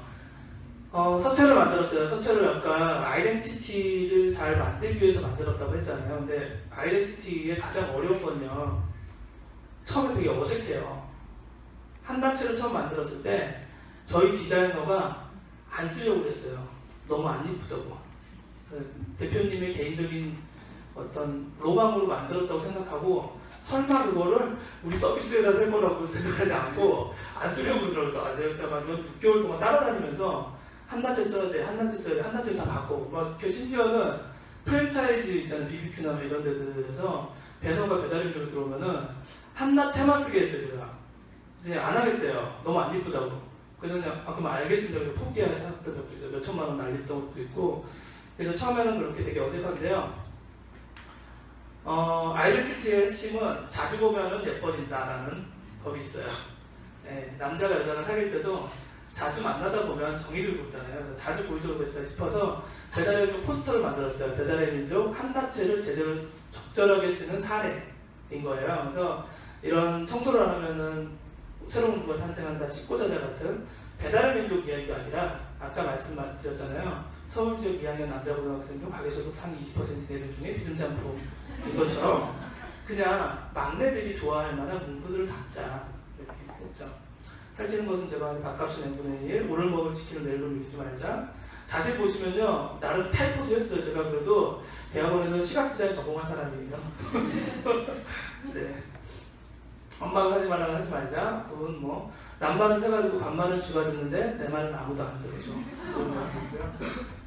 서체를 만들었어요. 서체를 아까 아이덴티티를 잘 만들기 위해서 만들었다고 했잖아요. 근데 아이덴티티의 가장 어려운 건요. 처음에 되게 어색해요. 한나체를 처음 만들었을 때 저희 디자이너가 안 쓰려고 그랬어요. 너무 안 이쁘다고. 대표님의 개인적인 어떤 로망으로 만들었다고 생각하고 설마 그거를 우리 서비스에다 쓸 거라고 생각하지 않고 안 쓰려고 그러면서 내가 6개월 동안 따라다니면서 한나체 써야 돼, 한나체 다 바꾸고 막 심지어는 프랜차이즈 있잖아요. BBQ나 이런 데들에서 배너가 배달음료로 들어오면은 한나체만 쓰게 했어요. 제가 이제 안 하겠대요. 너무 안 이쁘다고. 그래서 그냥 그럼 알겠습니다. 그래서 포기했던 적도 있어요. 몇 천만 원 날렸던 것도 있고. 그래서 처음에는 그렇게 되게 어색한데요. 아이덴티티의 핵심은 자주 보면은 예뻐진다라는 법이 있어요. 네, 남자가 여자랑 사귈 때도 자주 만나다 보면 정의를 보잖아요. 그래서 자주 보여줘야겠다 싶어서 배달의 민족 포스터를 만들었어요. 배달의 민족 한나체를 제대로 적절하게 쓰는 사례인 거예요. 그래서 이런 청소를 안 하면은 새로운 구가 탄생한다, 씻고자자 같은 배달의 민족 이야기가 아니라 아까 말씀드렸잖아요. 서울 지역 2학년 남자 고등학생 중 가계소득 상위 20% 내들 중에 비등장품 이것처럼 그냥 막내들이 좋아할 만한 문구들을 담자 이렇게 했죠. 살찌는 것은 제가 밥값이 n분의 1, 오를 먹을 지키는 내일로 미루지 말자. 자세히 보시면요, 나름 타이포도 했어요. 제가 그래도 대학원에서 시각디자인 전공한 사람이에요. 네. 엄마가 하지 말라면 하지 말자. 그건 뭐 남말은 새가지고 반말은 쥐가 듣는데 내 말은 아무도 안 들어줘.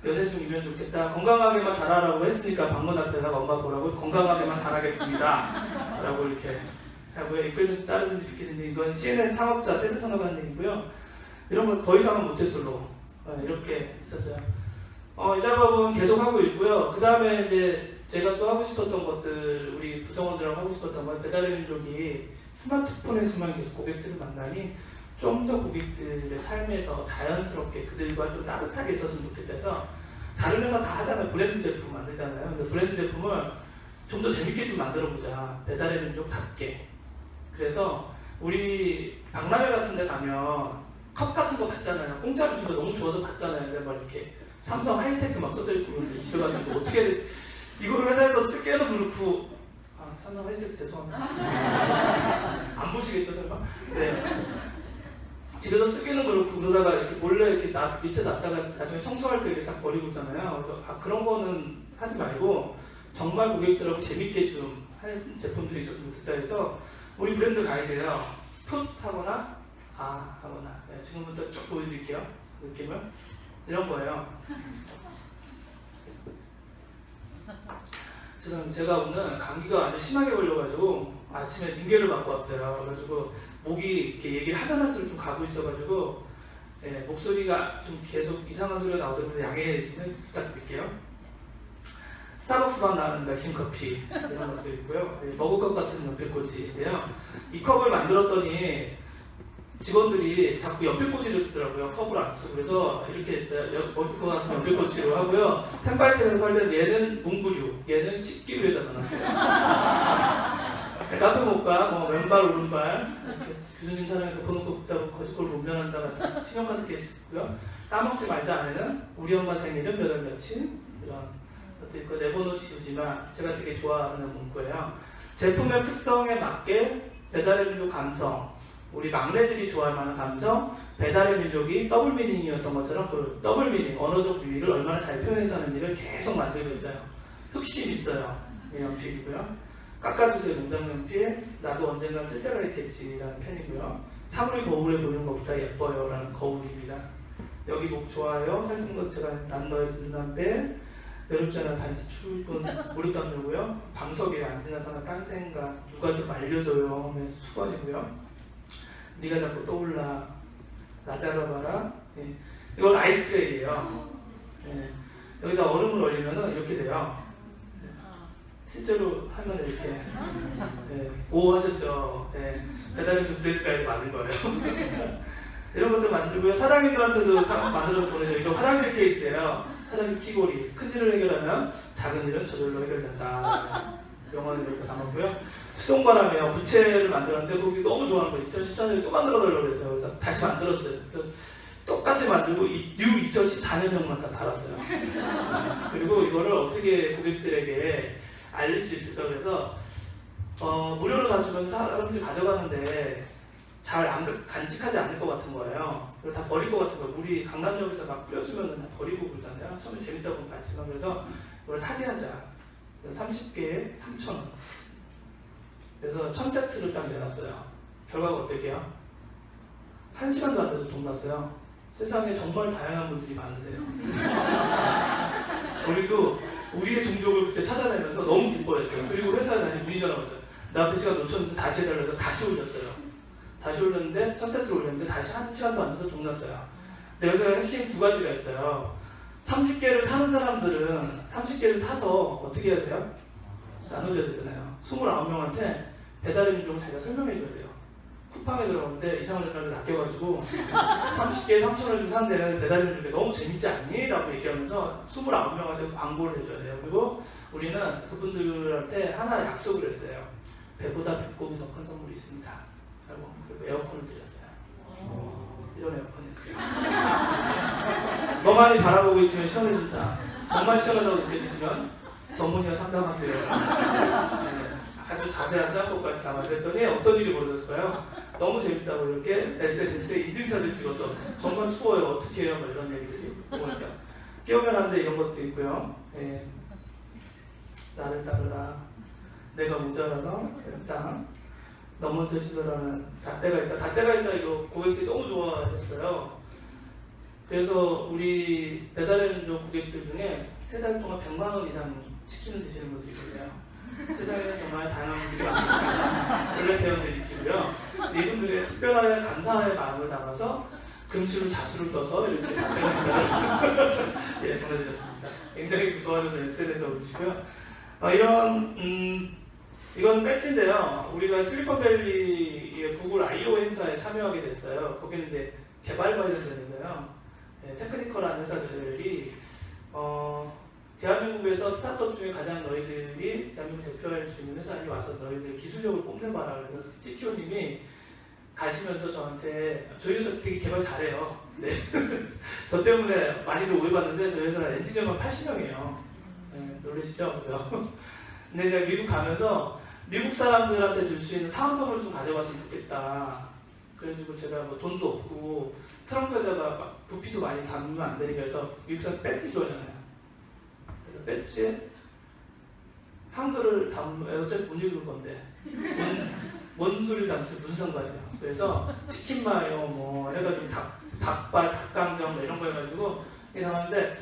연애 중이면 좋겠다. 건강하게만 자라라고 했으니까 방문 앞에다가 엄마 보라고 건강하게만 자라겠습니다. 라고 이렇게 하고요. 이끌든지 따르든지 비키든지 이건 CNN 창업자 떼스 산업하는 얘기고요. 이런 건 더 이상은 모태솔로 이렇게 있었어요. 이 작업은 계속 하고 있고요. 그 다음에 이제 제가 또 하고 싶었던 것들, 우리 구성원들하고 하고 싶었던 건 배달의 민족이 스마트폰에서만 계속 고객들을 만나니 좀 더 고객들의 삶에서 자연스럽게 그들과 좀 따뜻하게 있었으면 좋겠다 해서 다른 회사 다 하잖아요. 브랜드 제품 만들잖아요. 근데 브랜드 제품을 좀 더 재밌게 좀 만들어보자. 배달의 민족답게. 그래서 우리 박람회 같은 데 가면 컵 같은 거 봤잖아요. 공짜로 주니까 너무 좋아서 봤잖아요. 근데 막 이렇게 삼성 하이테크 막 써져있고 그런데 집에 가서 뭐 어떻게 해야 돼? 이거를 회사에서 쓰기에도 그렇고 삼성 하이테크 죄송합니다. 안 보시겠죠 설마? 네. 집에서 쓰기는 그렇고 그러다가 이렇게 몰래 이렇게 밑에 놨다가 나중에 청소할 때 이렇게 싹 버리고 있잖아요. 그래서 그런 거는 하지 말고 정말 고객들하고 재밌게 좀 하는 제품들이 있었으면 좋겠다 해서 우리 브랜드 가이드예요. 풋 하거나 하거나 네, 지금부터 쭉 보여드릴게요. 느낌을 이런 거예요. 죄송합니다. 제가 오늘 감기가 아주 심하게 걸려가지고 아침에 링겔을 맞고 왔어요. 그래가지고 목이 이렇게 얘기를 하면 할수록 좀 가고 있어가지고 목소리가 좀 계속 이상한 소리가 나오던데 양해 부탁드릴게요. 스타벅스만 나는 맥심 커피 이런 것도 있고요. 머그컵 같은 연필꽂이인데요. 이 컵을 만들었더니 직원들이 자꾸 연필꽂이를 쓰더라고요. 컵을 안 쓰고. 그래서 이렇게 했어요. 머그컵 같은 연필꽂이로 하고요. 템파이트에서 팔 때는 얘는 문구류, 얘는 식기류에다 넣어놨어요. 카페 못가, 왼발, 오른발 이렇게 교수님 사랑에 덮어놓고 굽다고 거짓골 못 면한다 같은 신용카드 케이스 있고요. 까먹지 말자 안에는 우리 엄마 생일은 몇 월 며칠 이런 것도 있고 내번호 지우지만 제가 되게 좋아하는 문구예요. 제품의 특성에 맞게 배달의 민족 감성, 우리 막내들이 좋아할 만한 감성, 배달의 민족이 더블 미닝이었던 것처럼 그 더블 미닝, 언어적 유희를 얼마나 잘 표현해서 하는지를 계속 만들고 있어요. 흑심 있어요. 이 연필이고요. 깎아주세요. 농담 연필. 나도 언젠가 쓸 때가 있겠지라는 펜이고요. 사물이 거울에 보이는 것보다 예뻐요 라는 거울입니다. 여기 목 좋아요. 살찐 것을 제가 난 너의 든든한 배. 외롭지 않아 단지 출근 무릎 담그고요. 방석에 앉으나서나 딴 생각 누가 좀 알려줘요 하면서 수건이고요. 네가 자꾸 떠올라 나 잡아봐라. 예. 이건 아이스트레이예요. 예. 여기다 얼음을 얼리면 이렇게 돼요. 예. 실제로 하면 이렇게 예. 오 하셨죠. 예. 배달의 브레드까지 맞은 거예요. 이런 것도 만들고요. 사장님들한테도 만들어서 보내죠. 이거 화장실 케이스예요. 화장실 키고리. 큰 일을 해결하면 작은 일은 저절로 해결된다. 영화는 이렇게 담았고요. 수동바람이에요. 부채를 만들었는데 거기 너무 좋아하는 거 2014년에 또 만들어달라고 그래서 그래서 다시 만들었어요. 똑같이 만들고 뉴 2014년형만 딱 달았어요. 그리고 이거를 어떻게 고객들에게 알릴 수 있을까 그래서 무료로 다 주면 사람들이 가져가는데 잘 간직하지 않을 것 같은 거예요. 그리고 다 버릴 것 같은 거예요. 우리 강남역에서 막 뿌려주면 다 버리고 그러잖아요. 처음에 재밌다고 봤지만 그래서 이걸 사게 하자. 30개에 3,000원. 그래서 1000세트를 딱 내놨어요. 결과가 어떻게요? 1시간도 안 돼서 돈 났어요. 세상에 정말 다양한 분들이 많으세요. 우리도 우리의 종족을 그때 찾아내면서 너무 기뻐했어요. 그리고 회사에 다시 문의 전화 왔어요. 나 그 시간 놓쳤는데 다시 해달라고 해서 다시 올렸어요. 다시 올렸는데 1000세트를 올렸는데 다시 1시간도 안 돼서 돈 났어요. 근데 여기서 핵심 두 가지가 있어요. 30개를 사는 사람들은 30개를 사서 어떻게 해야 돼요? 나눠줘야 되잖아요. 29명한테 배달의 민족을 자기가 설명해 줘야 돼요. 쿠팡에 들어오는데 이상한 사람을 낚여가지고 30개에 3,000원 좀 사는 데는 배달의 민족이 너무 재밌지 않니? 라고 얘기하면서 29명한테 광고를 해줘야 돼요. 그리고 우리는 그분들한테 하나 약속을 했어요. 배보다 배꼽이 더 큰 선물이 있습니다. 라고. 그리고 에어컨을 드렸어요. 이런 에어컨이었어요. 너만이 바라보고 있으면 시원해진다. 정말 시원하다고 느껴지시면 전문의와 상담하세요. 네, 아주 자세한 생각법까지 담아냈더니 어떤 일이 벌어졌을까요? 너무 재밌다고 이렇게 SNS에 인증샷을 찍어서 정말 추워요. 어떻게 해요? 뭐 이런 얘기들이 보이죠. 깨우면 안 돼 이런 것도 있고요. 네. 나를 따르라. 내가 모자라서 땅. 너 먼저 시설하는 닷대가 있다. 닷대가 있다 이거 고객들이 너무 좋아했어요. 그래서 우리 배달의 민족 고객들 중에 3달 동안 100만 원 이상 치킨을 드시는 분들이 계세요. 세상에는 정말 다양한 분들이 많습니다. 원래 배워드리시고요. 이분들의 특별한 감사의 마음을 담아서 금치로 자수를 떠서 이렇게 예, 보내드렸습니다. 굉장히 좋아져서 SNS에 올리시고요. 이건 배지인데요. 우리가 실리콘밸리의 구글 I.O 행사에 참여하게 됐어요. 거기는 이제 개발 관련되는데요. 네, 테크니컬한 회사들이 대한민국에서 스타트업 중에 가장 너희들이 대한민국 대표할 수 있는 회사에 와서 너희들 기술력을 뽐내봐라. 그래서 CTO님이 가시면서 저한테 저희 회사 되게 개발 잘해요. 네. 저 때문에 많이들 오해받는데 저희 회사 엔지니어만 80명이에요. 네, 놀라시죠? 그죠? 근데 제가 미국 가면서 미국 사람들한테 줄 수 있는 사은품을 좀 가져갔으면 좋겠다. 그래가지고 제가 뭐 돈도 없고 트렁크에다가 막 부피도 많이 담으면 안 되니까 해서 미국 사람 배지 좋아하잖아요. 그래서 배지에 한글을 담으면 어차피 못 읽을 건데 뭔 소리를 담으면 무슨 상관이에요. 그래서 치킨 마요 뭐 해가지고 닭발, 닭강정 뭐 이런 거 해가지고 이게 담았는데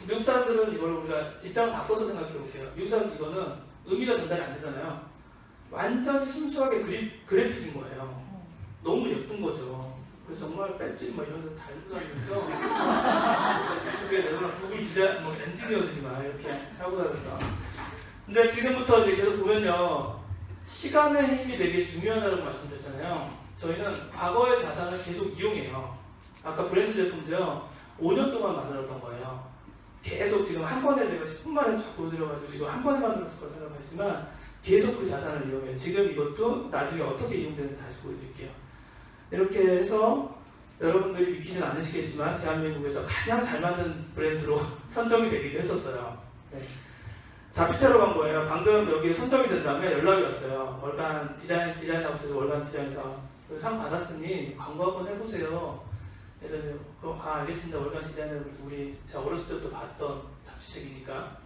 미국 사람들은 이걸 우리가 입장을 바꿔서 생각해 볼게요. 미국 사람들 이거는 의미가 전달이 안 되잖아요. 완전히 순수하게 그래픽인 거예요. 너무 예쁜 거죠. 그래서 정말 배지 뭐 이런 데 달고 다니면서 그게 내가 구글 디자인 뭐 엔지니어들이 막 이렇게 하고 다닌다. 근데 지금부터 이제 계속 보면요. 시간의 힘이 되게 중요하다고 말씀드렸잖아요. 저희는 과거의 자산을 계속 이용해요. 아까 브랜드 제품도요. 5년 동안 만들었던 거예요. 계속 지금 한 번에 제가 10분 만에 쫙 보여드려가지고 이거 한 번에 만들었을 거 생각하시지만 계속 그 자산을 이용해요. 지금 이것도 나중에 어떻게 이용되는지 다시 보여드릴게요. 이렇게 해서 여러분들이 믿기진 않으시겠지만 대한민국에서 가장 잘 맞는 브랜드로 선정이 되기도 했었어요. 네. 자피테로 간 거예요. 방금 여기 선정이 된 다음에 연락이 왔어요. 월간 디자인하우스에서 월간 디자인사 상 받았으니 광고 한번 해보세요. 그래서 알겠습니다. 월간 디자인을 우리 제가 어렸을 때부터 봤던 잡지책이니까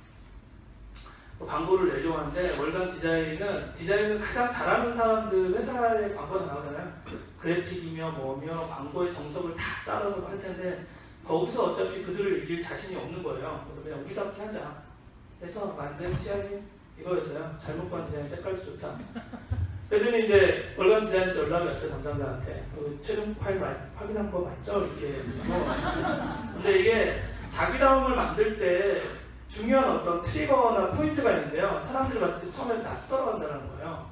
광고를 내려고 하는데 월간 디자인을 가장 잘하는 사람들 회사의 광고가 나오잖아요. 그래픽이며 뭐며 광고의 정석을 다 따라서 할 텐데 거기서 어차피 그들을 이길 자신이 없는 거예요. 그래서 그냥 우리답게 하자 해서 만든 시안이 이거였어요. 잘못 본 디자인 색깔도 좋다. 그랬더니 이제 월간 디자인에서 연락이 왔어요. 담당자한테. 최종 파일 확인한 거 맞죠? 이렇게. 근데 이게 자기다움을 만들 때 중요한 어떤 트리거나 포인트가 있는데요. 사람들이 봤을 때 처음에 낯설어 한다는 거예요.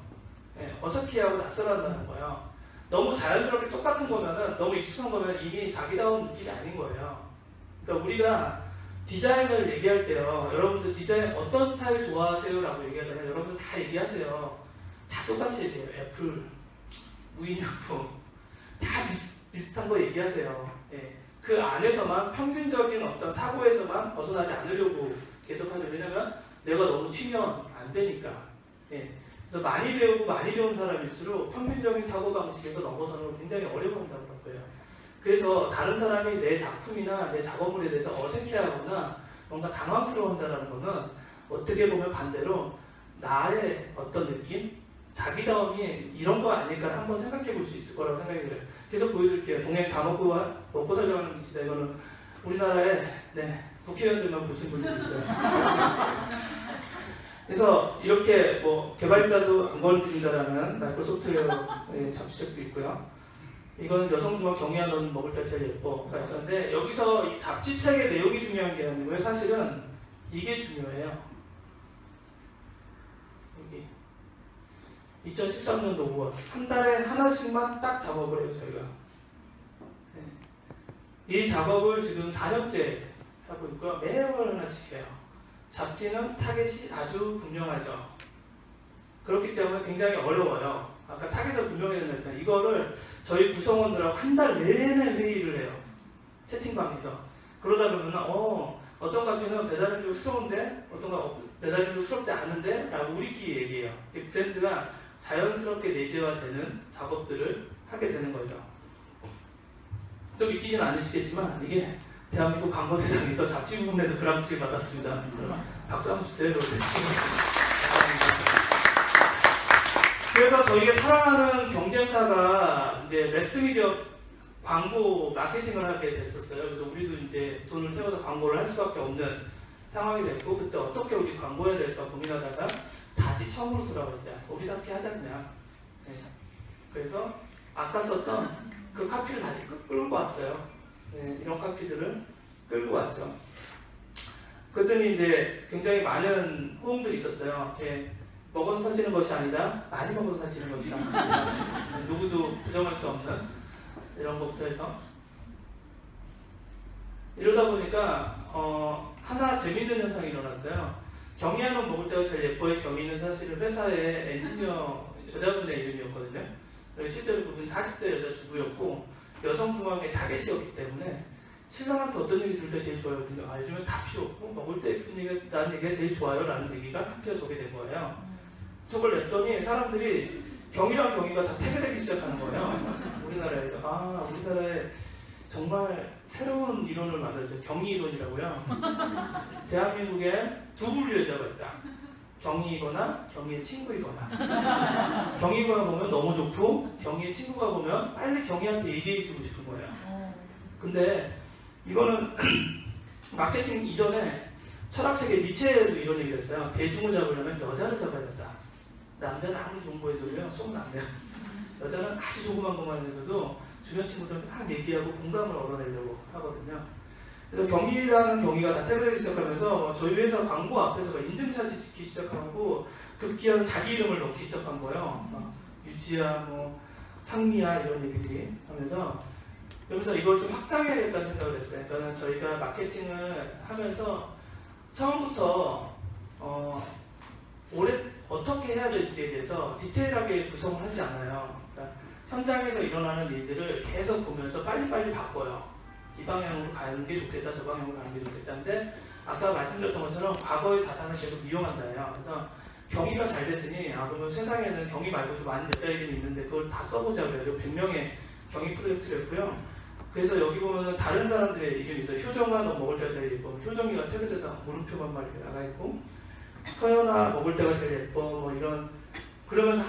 네, 어색해하고 낯설어 한다는 거예요. 너무 자연스럽게 똑같은 거면은, 너무 익숙한 거면 이미 자기다운 느낌이 아닌 거예요. 그러니까 우리가 디자인을 얘기할 때요, 여러분들 디자인 어떤 스타일 좋아하세요? 라고 얘기하잖아요. 여러분들 다 얘기하세요. 다 똑같이 얘기해요. 애플, 무인양품, 다 비슷한 거 얘기하세요. 예. 그 안에서만 평균적인 어떤 사고에서만 벗어나지 않으려고 계속하죠. 왜냐면 내가 너무 튀면 안 되니까. 예. 그래서 많이 배우고 많이 배운 사람일수록 평균적인 사고방식에서 넘어서는 걸 굉장히 어려워한다고 할 거예요. 그래서 다른 사람이 내 작품이나 내 작업물에 대해서 어색해하거나 뭔가 당황스러워한다는 거는 어떻게 보면 반대로 나의 어떤 느낌? 자기다움이 이런 거 아닐까 한번 생각해 볼 수 있을 거라고 생각이 들어요. 계속 보여드릴게요. 동행 다 먹고 살려가는 짓이다. 이거는 우리나라에 국회의원들만 보신 분들이 있어요. 그래서 이렇게 뭐 개발자도 안 건드린다라는 마이크로소프트웨어의 잡지책도 있고요. 이건 여성중앙 경의하는 먹을 때 제일 예뻐가 있었는데, 여기서 이 잡지책의 내용이 중요한 게 아니고요. 사실은 이게 중요해요. 여기 2013년도 5월 한 달에 하나씩만 딱 작업을 해요. 저희가 이 작업을 지금 4년째 하고 있고요. 매월 하나씩 해요. 잡지는 타겟이 아주 분명하죠. 그렇기 때문에 굉장히 어려워요. 아까 타겟을 분명해야 된다 했잖아요. 이거를 저희 구성원들하고 한 달 내내 회의를 해요. 채팅방에서. 그러다 보면 어떤 카피는 배달음료스러운데 어떤 거 배달음료스럽지 않은데? 라고 우리끼리 얘기해요. 브랜드가 자연스럽게 내재화되는 작업들을 하게 되는 거죠. 또 믿기진 않으시겠지만 이게 대한민국 광고대상에서 잡지 부분에서 그랑프리 받았습니다. 박수 한번 주세요. 그래서 저희가 사랑하는 경쟁사가 이제 매스미디어 광고 마케팅을 하게 됐었어요. 그래서 우리도 이제 돈을 태워서 광고를 할 수밖에 없는 상황이 됐고, 그때 어떻게 우리 광고해야 될까 고민하다가 다시 처음으로 돌아왔자 우리답게 하자 그냥. 네. 그래서 아까 썼던 그 카피를 다시 끌고 왔어요. 네, 이런 카피들을 끌고 왔죠. 그랬더니 이제 굉장히 많은 호응들이 있었어요. 예, 먹어서 사지는 것이 아니라 많이 먹어서 사지는 것이다. 누구도 부정할 수 없는 이런 것부터 해서 이러다 보니까 하나 재미있는 현상이 일어났어요. 경희하면 먹을 때가 제일 예뻐의 경희는 사실은 회사의 엔지니어 여자분의 이름이었거든요. 실제로 그분 40대 여자 주부였고 여성중앙의 타겟이었기 때문에 신랑한테 어떤 얘기 들을 때 제일 좋아하거든요. 요즘엔 다 필요 없고 먹을 때 예쁜 얘기, 나는 얘기가 제일 좋아요 라는 얘기가 카피에 적게 된 거예요. 저걸 냈더니 사람들이 경희랑 경희가 다 태그되기 시작하는 거예요. 우리나라에서. 우리나라에 정말 새로운 이론을 만들었어요. 경희 이론이라고요. 대한민국에 두 분류의 여자가 있다. 경희이거나 경희의 친구이거나. 경희가 보면 너무 좋고 경희의 친구가 보면 빨리 경희한테 얘기해주고 싶은 거예요. 근데 이거는 마케팅 이전에 철학책의 니체도 이런 얘기를 했어요. 대중을 잡으려면 여자를 잡아야 된다. 남자는 아무리 좋은 거 해줘도요 속은 안 돼요. 여자는 아주 조그만 것만 해줘도 주변 친구들한테 막 얘기하고 공감을 얻어내려고 하거든요. 그래서 경희라는 경희가 다 태그되기 시작하면서 저희 회사 광고 앞에서 인증샷이 찍기 시작하고 급기야 자기 이름을 넣기 시작한 거예요. 유지야, 상미야 이런 얘기들이 하면서 그러면서 이걸 좀 확장해야겠다는 생각을 했어요. 그러니까 저희가 마케팅을 하면서 처음부터 올해 어떻게 해야 될지에 대해서 디테일하게 구성을 하지 않아요. 그러니까 현장에서 일어나는 일들을 계속 보면서 빨리빨리 바꿔요. 이 방향으로 가는 게 좋겠다, 저 방향으로 가는 게 좋겠다인데 아까 말씀드렸던 것처럼 과거의 자산을 계속 이용한다요. 그래서 경희가 잘 됐으니 그러면 세상에는 경희 말고도 많은 여자 이름이 있는데 그걸 다 써보자고요. 100명의 경희 프로젝트를 했고요. 그래서 여기 보면은 다른 사람들의 이름이 있어요. 효정아 너 먹을 때가 제일 예뻐. 효정이가 태그돼서 물음표만 막 이렇게 나가 있고, 서연아 먹을 때가 제일 예뻐. 이런 그러면서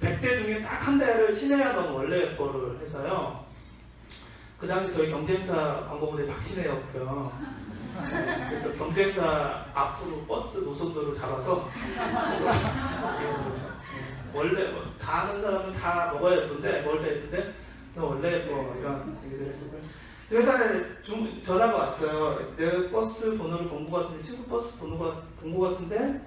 100대 중에 딱 한 대를 신혜야 넌 원래 예뻐를 해서요. 그 당시 저희 경쟁사 광고모델 박신혜였고요. 그래서 경쟁사 앞으로 버스 노선도를 잡아서 원래 다 아는 사람은 다 먹어야 예쁜데 먹을 때 예쁜데 너 원래 예뻐 이런 얘기를 했었고요. 회사에 전화가 왔어요. 내 버스 번호를 본 것 같은데 친구 버스 번호가 본 것 같은데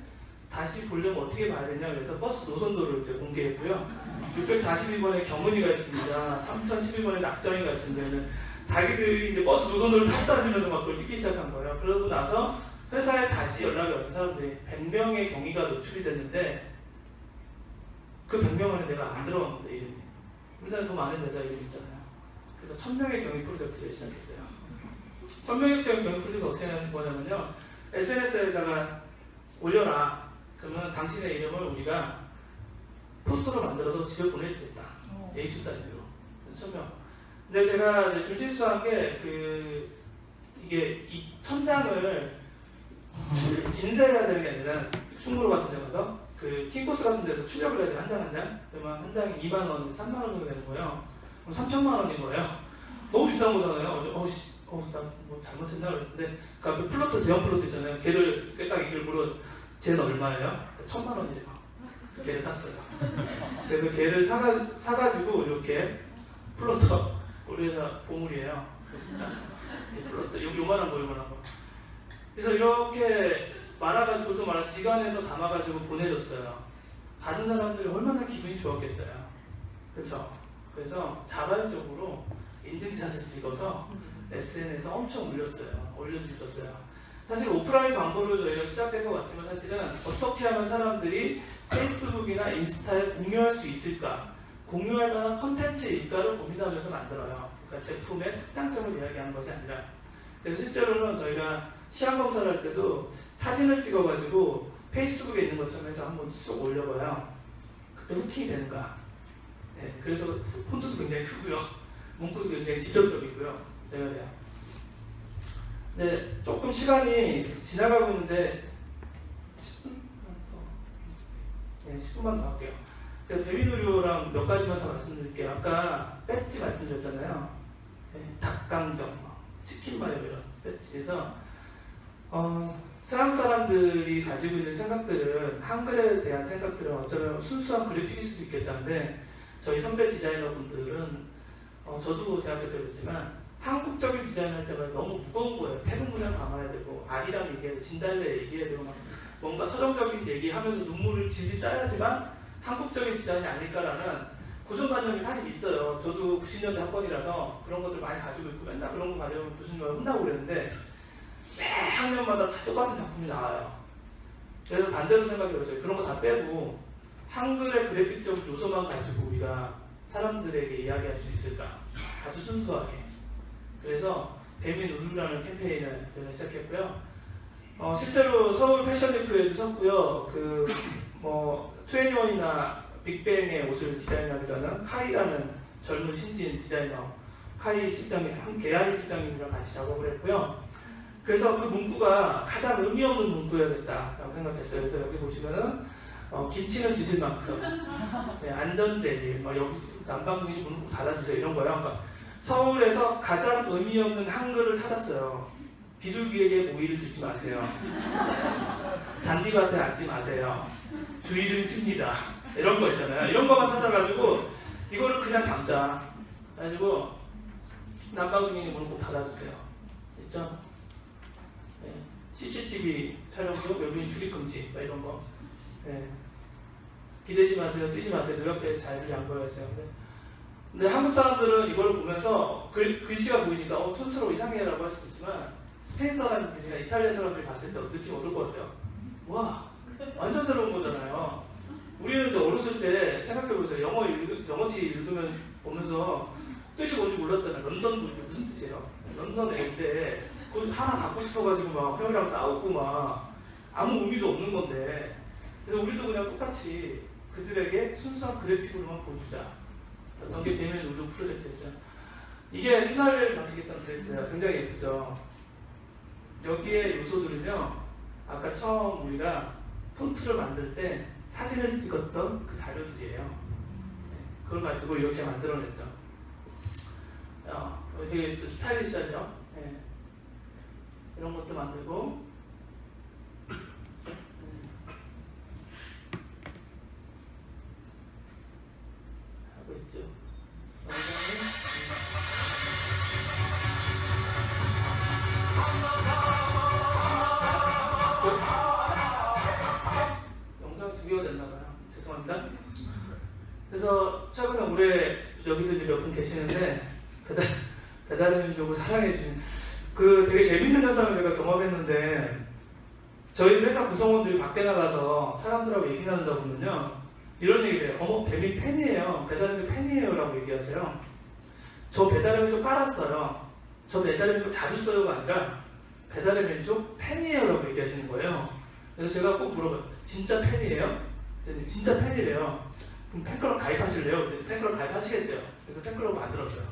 다시 보려면 어떻게 봐야 되냐 그래서 버스 노선도를 이제 공개했고요. 642번에 경은이가 있습니다. 3012번에 낙정이가 있습니다. 자기들이 이제 버스 노선도를 탓따지면서 막 그걸 찍기 시작한 거예요. 그러고 나서 회사에 다시 연락이 와서 사람들이 100명의 경위가 노출이 됐는데 그 100명 안에 내가 안 들어간 건데 이름이. 우리나라에 더 많은 여자 이름 있잖아요. 그래서 1000명의 경위 프로젝트를 시작했어요. 1000명의 경위 프로젝트가 어떻게 하는 거냐면요. SNS에다가 올려라. 그러면 당신의 이름을 우리가 포스터로 만들어서 집에 보내주겠다. A2 사이즈로. 1000명. 근데 제가 이제 좀 실수한 게 이게 이 1000장을 인쇄해야 되는 게 아니라 충무로 같은 데 가서 그 킹코스 같은 데서 출력을 해야 돼요. 한 장 한 장. 그러면 한 장이 2만원, 3만원 정도 되는 거예요. 그럼 3천만원인 거예요. 너무 비싼 거잖아요. 나 뭐 잘못했나 그랬는데 그 앞에 플로트, 대형 플로트 있잖아요. 걔를 딱 이걸 물어 쟤는 얼마예요? 1000만원이래요. 그래서 걔를 샀어요. 그래서 걔를 사가지고 이렇게 플로터 우리 회사 보물이에요. 플로터 요만한 거 요만한 거. 그래서 이렇게 말아가지고 또 지간에서 담아가지고 보내줬어요. 받은 사람들이 얼마나 기분이 좋았겠어요. 그렇죠? 그래서 자발적으로 인증샷을 찍어서 SNS에 엄청 올려주셨어요. 사실 오프라인 광고를 저희가 시작된 것 같지만 사실은 어떻게 하면 사람들이 페이스북이나 인스타에 공유할 수 있을까? 공유할 만한 컨텐츠일까를 고민하면서 만들어요. 그러니까 제품의 특장점을 이야기하는 것이 아니라. 그래서 실제로는 저희가 시향 검사를 할 때도 사진을 찍어가지고 페이스북에 있는 것처럼 해서 한번 쏙 올려봐요. 그때 후킹이 되는가? 네, 그래서 폰트도 굉장히 크고요. 문구도 굉장히 직접적이고요. 네. 네, 조금 시간이 지나가고 있는데 10분만 더 할게요. 배민의료랑 몇 가지만 더 말씀드릴게요. 아까 배지 말씀드렸잖아요. 네, 닭강정, 치킨 마요 이런 배지에서 서양 사람들이 가지고 있는 생각들은 한글에 대한 생각들은 어쩌면 순수한 그래픽일 수도 있겠다는데 저희 선배 디자이너분들은 저도 대학교 때 그랬지만 한국적인 디자인을 할 때만 너무 무거운 거예요. 태국 문양 담아야 되고 아리랑 얘기해야 되고 진달래 얘기해야 되고 막 뭔가 서정적인 얘기하면서 눈물을 질질 짜야지만 한국적인 디자인이 아닐까라는 고정관념이 사실 있어요. 저도 90년대 학번이라서 그런 것들 많이 가지고 있고 맨날 그런 거 가지고 교수님과 혼나고 그랬는데 매 학년마다 다 똑같은 작품이 나와요. 그래서 반대로 생각해보죠. 그런 거 다 빼고 한글의 그래픽적 요소만 가지고 우리가 사람들에게 이야기할 수 있을까? 아주 순수하게. 그래서 뱀이 누르라는 캠페인을 제가 시작했고요. 실제로 서울 패션위크에도 섰고요. 트웬티원이나 빅뱅의 옷을 디자인하기보다는 카이라는 젊은 신진 디자이너 카이 실장님, 개아리 실장님이랑 같이 작업을 했고요. 그래서 그 문구가 가장 의미 없는 문구여야겠다라고 생각했어요. 그래서 여기 보시면은 김치는 드실 만큼, 네, 안전제일, 여기 난방군이 문을 꼭 닫아주세요 이런 거예요. 그러니까 서울에서 가장 의미 없는 한글을 찾았어요. 비둘기에게 모이를 주지 마세요. 잔디밭에 앉지 마세요. 주의를 씁니다. 이런 거 있잖아요. 이런 거만 찾아가지고 이거를 그냥 담자. 그래가지고 난방군이 문을 꼭 닫아주세요. 있죠? 네. CCTV 촬영도 외부인 출입금지 이런 거. 네. 기대지 마세요. 뛰지 마세요. 노약자의 자유를 양보하세요. 근데 한국 사람들은 이걸 보면서 글씨가 보이니까 촌스러워 이상해라고 할 수도 있지만 스페인 사람들이나 이탈리아 사람들이 봤을 때 느낌 어떨 것 같아요? 와, 완전 새로운 거잖아요. 우리는 어렸을 때 생각해보세요. 영어티 읽으면 보면서 뜻이 뭔지 몰랐잖아요. 런던 이게 무슨 뜻이에요? 런던 애인데 그거 하나 갖고 싶어가지고 막 형이랑 싸우고 막 아무 의미도 없는 건데 그래서 우리도 그냥 똑같이 그들에게 순수한 그래픽으로만 보여주자. 어떤 게 뱀의 누르 프로젝트였어요. 이게 피날레를 장식했던 드레스예요. 굉장히 예쁘죠. 여기에 요소들은요. 아까 처음 우리가 폰트를 만들 때 사진을 찍었던 그 자료들이에요. 그걸 가지고 이렇게 만들어냈죠. 되게 또 스타일리시하죠. 예. 이런 것도 만들고 하고 있죠. 영상 2개가 됐나봐요. 죄송합니다. 그래서 최근에 올해 여기도 이제 몇 분 계시는데 배달의 민족을 사랑해주신 그 되게 재밌는 현상을 제가 경험했는데, 저희 회사 구성원들이 밖에 나가서 사람들하고 얘기 나누다 보면요 이런 얘기를 해요. 어머, 배민 팬이에요. 배달의 민족 팬이에요 라고 얘기하세요. 저 배달의 민족 깔았어요. 저 배달의 민족 자주 써요가 아니라 배달의 민족 팬이에요 라고 얘기하시는 거예요. 그래서 제가 꼭 물어봐요. 진짜 팬이에요? 진짜 팬이래요. 그럼 팬클럽 가입하실래요? 팬클럽 가입하시겠대요. 그래서 팬클럽을 만들었어요.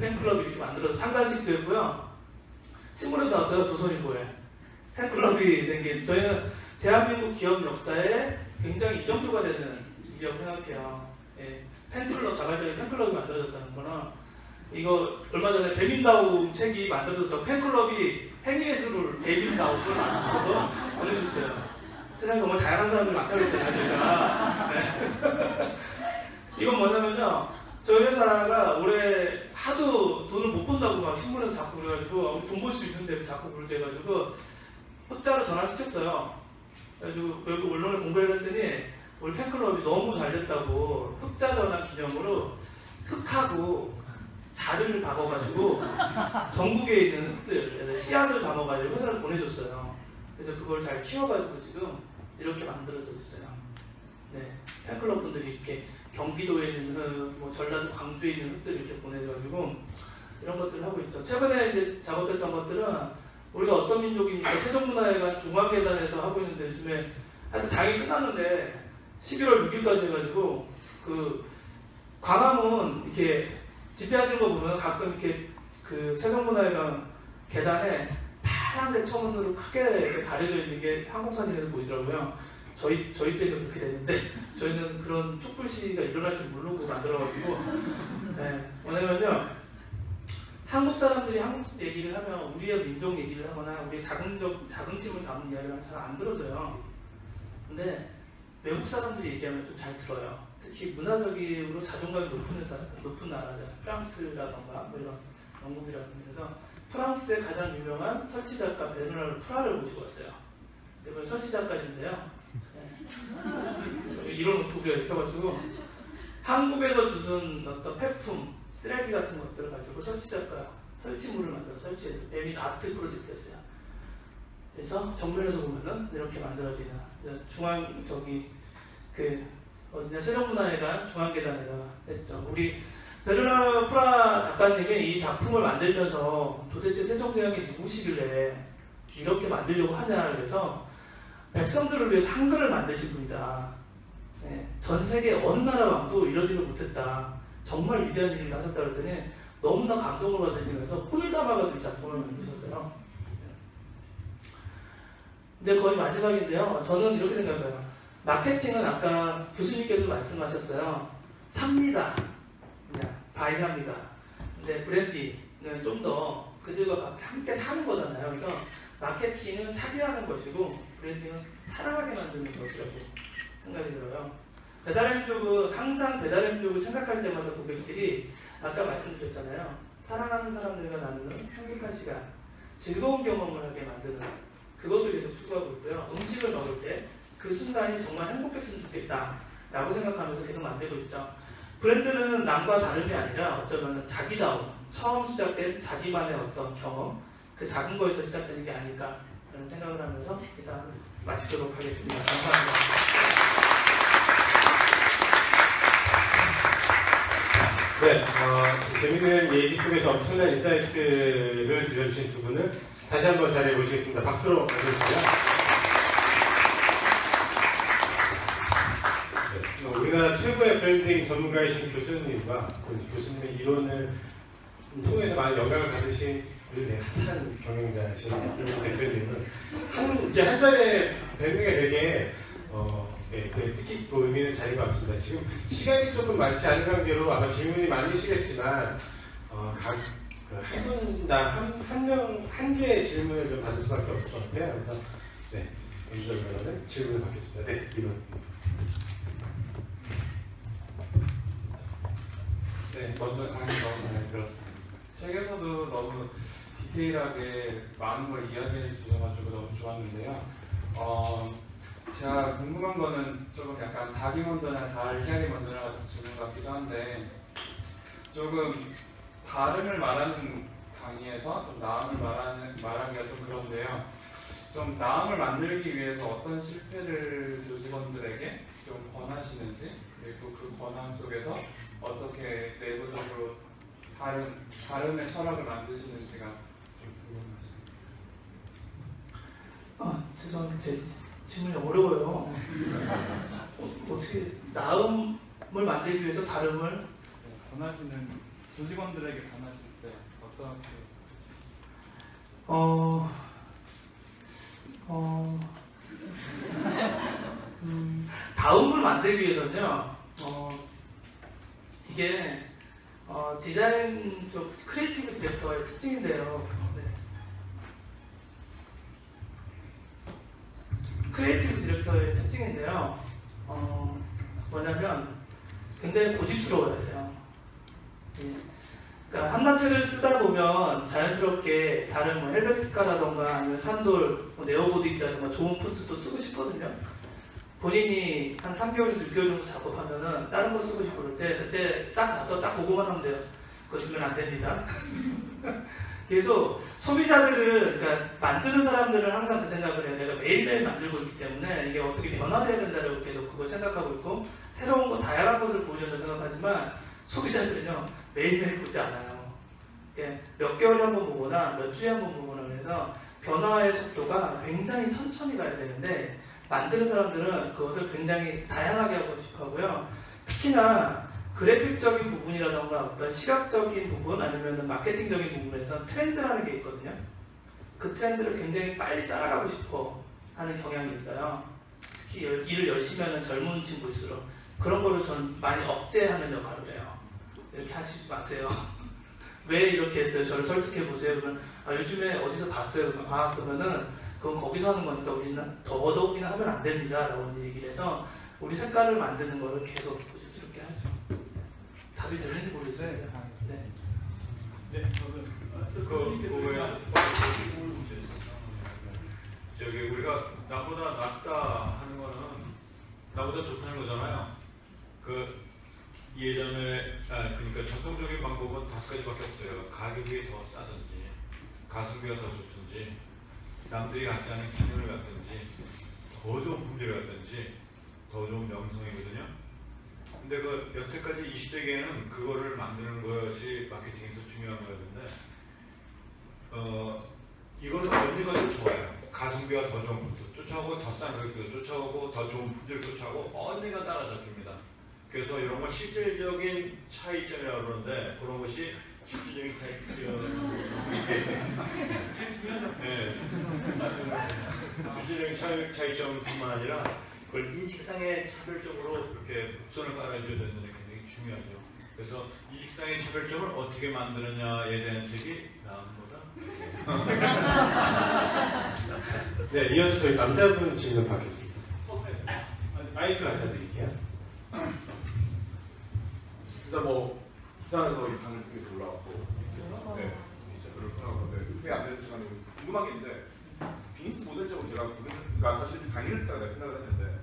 팬클럽 이렇게 만들어서 상관식도 했고요. 신문에도 나왔어요. 조선일보에. 팬클럽이 생긴, 저희는 대한민국 기업 역사에 굉장히 이정표가 되는 일이라고 생각해요. 예. 팬클럽, 자발적인 팬클럽이 만들어졌다는 거는, 이거 얼마 전에 배민다움 책이 만들어졌다고 팬클럽이 행위예술을 배민다움을 만들어서 보내줬어요. 세상에 정말 다양한 사람들이 많다고 했잖아요, 저희가. 네. 이건 뭐냐면요, 저희 회사가 올해 하도 돈을 못 번다고 막 신문에서 자꾸 그래가지고 돈 벌 수 있는데 자꾸 그러지 해가지고 흑자로 전환시켰어요. 그래가지고 결국 언론에 공부를 했더니 우리 팬클럽이 너무 잘 됐다고 흑자 전환 기념으로 흑하고 자를 박아가지고 전국에 있는 흑들, 씨앗을 담아가지고 회사를 보내줬어요. 그래서 그걸 잘 키워가지고 지금 이렇게 만들어져 있어요. 네, 팬클럽 분들이 이렇게 경기도에 있는 흙, 뭐 전라도 광주에 있는 흙들 이렇게 보내가지고 이런 것들을 하고 있죠. 최근에 이제 작업했던 것들은 우리가 어떤 민족입니까? 세종문화회관 중앙계단에서 하고 있는데 요즘에 하여튼 당연히 끝났는데 11월 6일까지 해가지고 그 광화문 이렇게 집회하시는 거 보면 가끔 이렇게 그 세종문화회관 계단에 파란색 천으로 크게 이렇게 가려져 있는 게 항공사진에서 보이더라고요. 저희 때는 그렇게 됐는데 저희는 그런 촛불 시위가 일어날 줄 모르고 만들어가지고 네, 뭐냐면요, 한국 사람들이 한국 얘기를 하면 우리의 민족 얘기를 하거나 우리의 자긍심을 담은 이야기를 잘 안 들어줘요. 근데 외국 사람들이 얘기하면 좀 잘 들어요. 특히 문화적으로 자존감이 높은 나라들, 프랑스라던가 뭐 이런 영국이라든가. 그래서 프랑스의 가장 유명한 설치 작가 베르나르 프라를 모시고 왔어요. 이분 설치 작가신데요. 네. 이런 노트북에 입혀가지고 한국에서 주순 어떤 폐품, 쓰레기 같은 것들을 가지고 설치 작가, 설치물을 만들어 설치해서 배민 아트 프로젝트였어요. 그래서 정면에서 보면은 이렇게 만들어지는 중앙 저기 그 어디냐 세종문화회관 중앙계단에다가 했죠. 우리 베르나르 프라 작가님이 이 작품을 만들면서 도대체 세종대왕이 누구시길래 이렇게 만들려고 하냐 그래서 백성들을 위해서 한글을 만드신 분이다. 네, 전 세계 어느 나라 왕도 이런 일을 못했다. 정말 위대한 일을 하셨다 그랬더니 너무나 감동을 받으시면서 혼을 담아가지고 이 작품을 만드셨어요. 이제 거의 마지막인데요. 저는 이렇게 생각해요. 마케팅은 아까 교수님께서 말씀하셨어요. 삽니다. 그냥 바이합니다. 근데 브랜딩은 좀 더 그들과 함께 사는 거잖아요. 그래서 마케팅은 사게 하는 것이고 브랜딩은 사랑하게 만드는 것이라고 생각이 들어요. 배달의 민족은 항상 배달의 민족을 생각할 때마다 고객들이 아까 말씀드렸잖아요. 사랑하는 사람들과 나누는 행복한 시간, 즐거운 경험을 하게 만드는 그것을 계속 추구하고 있고요. 음식을 먹을 때 그 순간이 정말 행복했으면 좋겠다 라고 생각하면서 계속 만들고 있죠. 브랜드는 남과 다름이 아니라 어쩌면 자기다움, 처음 시작된 자기만의 어떤 경험, 그 작은 거에서 시작되는 게 아닐까 라는 생각을 하면서 이상 마치도록 하겠습니다. 감사합니다. 네, 재밌는 얘기 속에서 엄청난 인사이트를 들려주신 두 분을 다시 한번 자리에 모시겠습니다. 박수로 맞아주시고요. 네, 우리나라 최고의 브랜딩 전문가이신 교수님과 교수님의 이론을 통해서 많은 영감을 받으신 요즘 핫한 경영자이신 김용국 대표님은 한 달에 뵙는 게 되게 네, 뜻깊고 의미 있는 자리인 것 같습니다. 지금 시간이 조금 많지 않은 관계로 아마 질문이 많으시겠지만 한 분당 한 개의 질문을 좀 받을 수밖에 없을 것 같아요. 그래서 네, 먼저 질문을 받겠습니다. 네, 이분. 네, 먼저 강의 너무 잘 들었습니다. 책에서도 너무 디테일하게 많은 걸 이야기해 주셔가지고 너무 좋았는데요. 제가 궁금한 거는 조금 약간 닭이 먼저나 달걀이 먼저나 같은 질문 같기도 한데 조금 다름을 말하는 강의에서 좀 나음을 말하기가 좀 그런데요. 좀 나음을 만들기 위해서 어떤 실패를 조직원들에게 좀 권하시는지, 그리고 그 권한 속에서 어떻게 내부적으로 다름의 철학을 만드시는지가 좀 궁금했습니다. 죄송합니다. 제 질문이 어려워요. 어떻게 나음을 만들기 위해서 다름을 권하시는 조직원들에게 권하실 때 어떻게? 다음을 만들기 위해서는요. 이게 디자인 쪽 크리에이티브 디렉터의 특징인데요. 네. 크리에이티브 디렉터의 특징인데요. 뭐냐면 굉장히 고집스러워야 돼요. 예. 그러니까 한나체를 쓰다 보면 자연스럽게 다른 뭐 헬베티카라던가 아니면 산돌, 뭐 네오고딕이라던가 좋은 폰트도 쓰고 싶거든요. 본인이 한 3개월에서 6개월 정도 작업하면은 다른 거 쓰고 싶고 그럴 때 그때 딱 가서 딱 보고만 하면 돼요. 그거 쓰면 안 됩니다. 그래서 소비자들은, 그러니까 만드는 사람들은 항상 그 생각을 해요. 내가 매일매일 만들고 있기 때문에 이게 어떻게 변화돼야 된다고 계속 그걸 생각하고 있고 새로운 거 다양한 것을 보여줘서 생각하지만 소비자들은요 매일매일 보지 않아요. 몇 개월에 한 번 보거나 몇 주에 한 번 보거나 그래서 변화의 속도가 굉장히 천천히 가야 되는데 만드는 사람들은 그것을 굉장히 다양하게 하고 싶어 하고요. 특히나 그래픽적인 부분이라던가 어떤 시각적인 부분 아니면 마케팅적인 부분에서 트렌드라는 게 있거든요. 그 트렌드를 굉장히 빨리 따라가고 싶어 하는 경향이 있어요. 특히 일을 열심히 하는 젊은 친구일수록 그런 거를 전 많이 억제하는 역할을 해요. 이렇게 하시지 마세요. 왜 이렇게 했어요? 저를 설득해 보세요. 그러면 요즘에 어디서 봤어요? 그러면은 그건 거기서 하는 거니까 우리는 더더욱이나 하면 안 됩니다. 라고 이제 얘기를 해서 우리 색깔을 만드는 거를 계속 고집스럽게 하죠. 답이 되는지 모르겠어요. 네. 네, 저는 뭐야? 저기 우리가 나보다 낫다 하는 거는 나보다 좋다는 거잖아요. 그 예전에 그러니까 전통적인 방법은 5가지밖에 없어요. 가격이 더 싸든지, 가성비가 더 좋든지, 남들이 갖지 않은 기능을 갖든지, 더 좋은 품질을 갖든지, 더 좋은 명성이거든요. 근데 그 여태까지 20세기에는 그거를 만드는 것이 마케팅에서 중요한 거였는데 이거는 언제까지 좋아요. 가성비가 더 좋은 것도 쫓아오고 더 싼 가격도 쫓아오고 더 좋은 품질 쫓아오고 언제가 따라잡힙니다. 그래서 이런 건 실질적인 차이점이라고 그러는데 그런 것이 실질적인 실질적인 차이점뿐만 아니라 그걸 인식상의 차별적으로 이렇게 곡선을 깔아줘야 되는 게 굉장히 중요하죠. 그래서 인식상의 차별점을 어떻게 만드느냐에 대한 책이 나옵니다. 네, 이어서 저희 남자분 질문 받겠습니다. 마이크 갖다 드릴게요. 일단 뭐 부산에서 이 방을 통해서 올라왔고 네, 진짜 별로 편하고 후회 안 되는 시간이 궁금한 게 있는데 비즈니스 모델적으로 제가 그러니까 사실 강의를 따라 생각을 했는데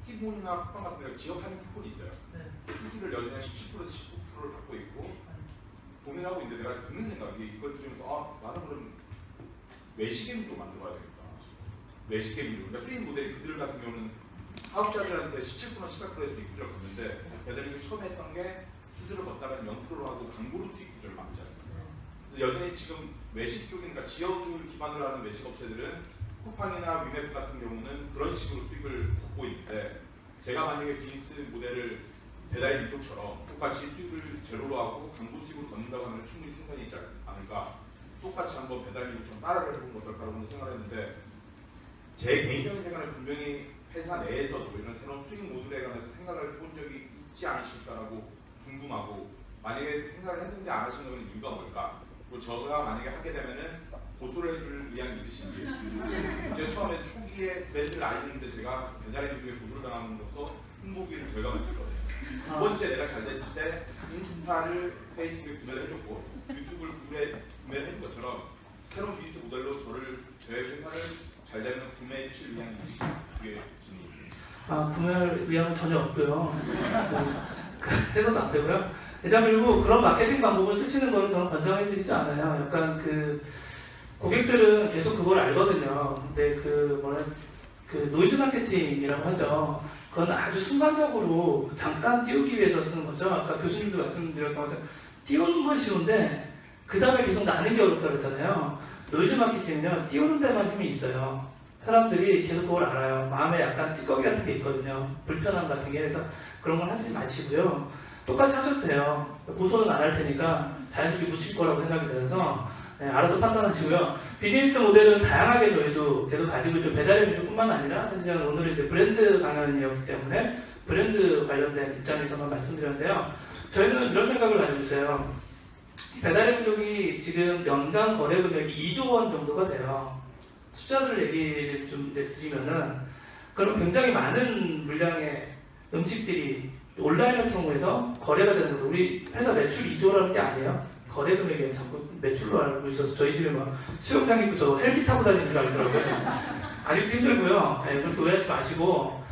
티본이나 쿠팡 같은 데 지역하는 티본이 있어요. 네. 수수료를 연준에 17%에서 19%를 받고 있고 고민하고 있는데 내가 드는 생각이 이걸 들으면서 나는 그럼 외식개미도 만들어야 되겠다. 외식개미도 그러니까 수익 모델이 그들 같은 경우는 사업자들한테 17% 18%의 수익 구조를 걷는데 여전히 처음에 했던 게 수수료 걷다가 0%로 하고 광고로 수익 구조를 만들지 않습니까? 여전히 지금 외식 쪽인 그러니까 지역을 기반으로 하는 외식 업체들은 쿠팡이나 위메프 같은 경우는 그런 식으로 수익을 걷고 있는데 제가 만약에 비즈니스 모델을 배달 인프처럼 똑같이 수익을 제로로 하고 광고 수익으로 걷는다고 하면 충분히 생산이 있지 않을까? 똑같이 한번 배달 인프처럼 따라를 해보는 건 어떨까라고 생각을 했는데 제 개인적인 생각은 분명히 회사 내에서도 이런 새로운 수익 모델에 관해서 생각을 해본 적이 있지 않으실까라고 궁금하고 만약에 생각을 했는데 안 하신 거는 이유가 뭘까? 뭐 저가 만약에 하게 되면은 고소를 해줄 의향이 있으신지. 이제 처음에 초기에 매를 알리는데 제가 배달의 민족에 고소를 당함으로써 홍보비를 절감을 했거든요. 두 번째 내가 잘 됐을 때 인스타를 페이스북에 구매를 해줬고 유튜브를 구매를 해준 것처럼 새로운 비즈니스 모델로 저희 회사를 잘 되면 구매해 주실 의향이 있으신지 그게 질문입니다. 구매할 의향은 전혀 없고요. 해서도 안 되고요. 일단 그리고 그런 마케팅 방법을 쓰시는 거는 저는 권장해드리지 않아요. 약간 고객들은 계속 그걸 알거든요. 근데 노이즈 마케팅이라고 하죠. 그건 아주 순간적으로 잠깐 띄우기 위해서 쓰는 거죠. 아까 교수님도 말씀드렸던 것처럼 띄우는 건 쉬운데 그 다음에 계속 나는 게 어렵다고 했잖아요. 노이즈 마케팅은요, 띄우는 데만 힘이 있어요. 사람들이 계속 그걸 알아요. 마음에 약간 찌꺼기 같은 게 있거든요. 불편함 같은 게. 그래서 그런 건 하지 마시고요. 똑같이 하셔도 돼요. 고소는 안 할 테니까 자연스럽게 묻힐 거라고 생각이 들어서 알아서 판단하시고요. 비즈니스 모델은 다양하게 저희도 계속 가지고 있죠. 배달의 민족뿐만 아니라 사실 오늘은 이제 브랜드 강연이었기 때문에 브랜드 관련된 입장에서만 말씀드렸는데요. 저희는 이런 생각을 가지고 있어요. 배달의 민족이 지금 연간 거래 금액이 2조 원 정도가 돼요. 숫자들 얘기를 좀 이제 드리면은 그럼 굉장히 많은 물량의 음식들이 온라인을 통해서 거래가 되는 거죠. 우리 회사 매출 2조라는 게 아니에요. 거래 금액이 자꾸 매출로 알고 있어서 저희 집에 막 수영장 입고 저 헬기 타고 다니는 줄 알더라고요. 아직도 힘들고요. 그렇게 오해하지 마시고.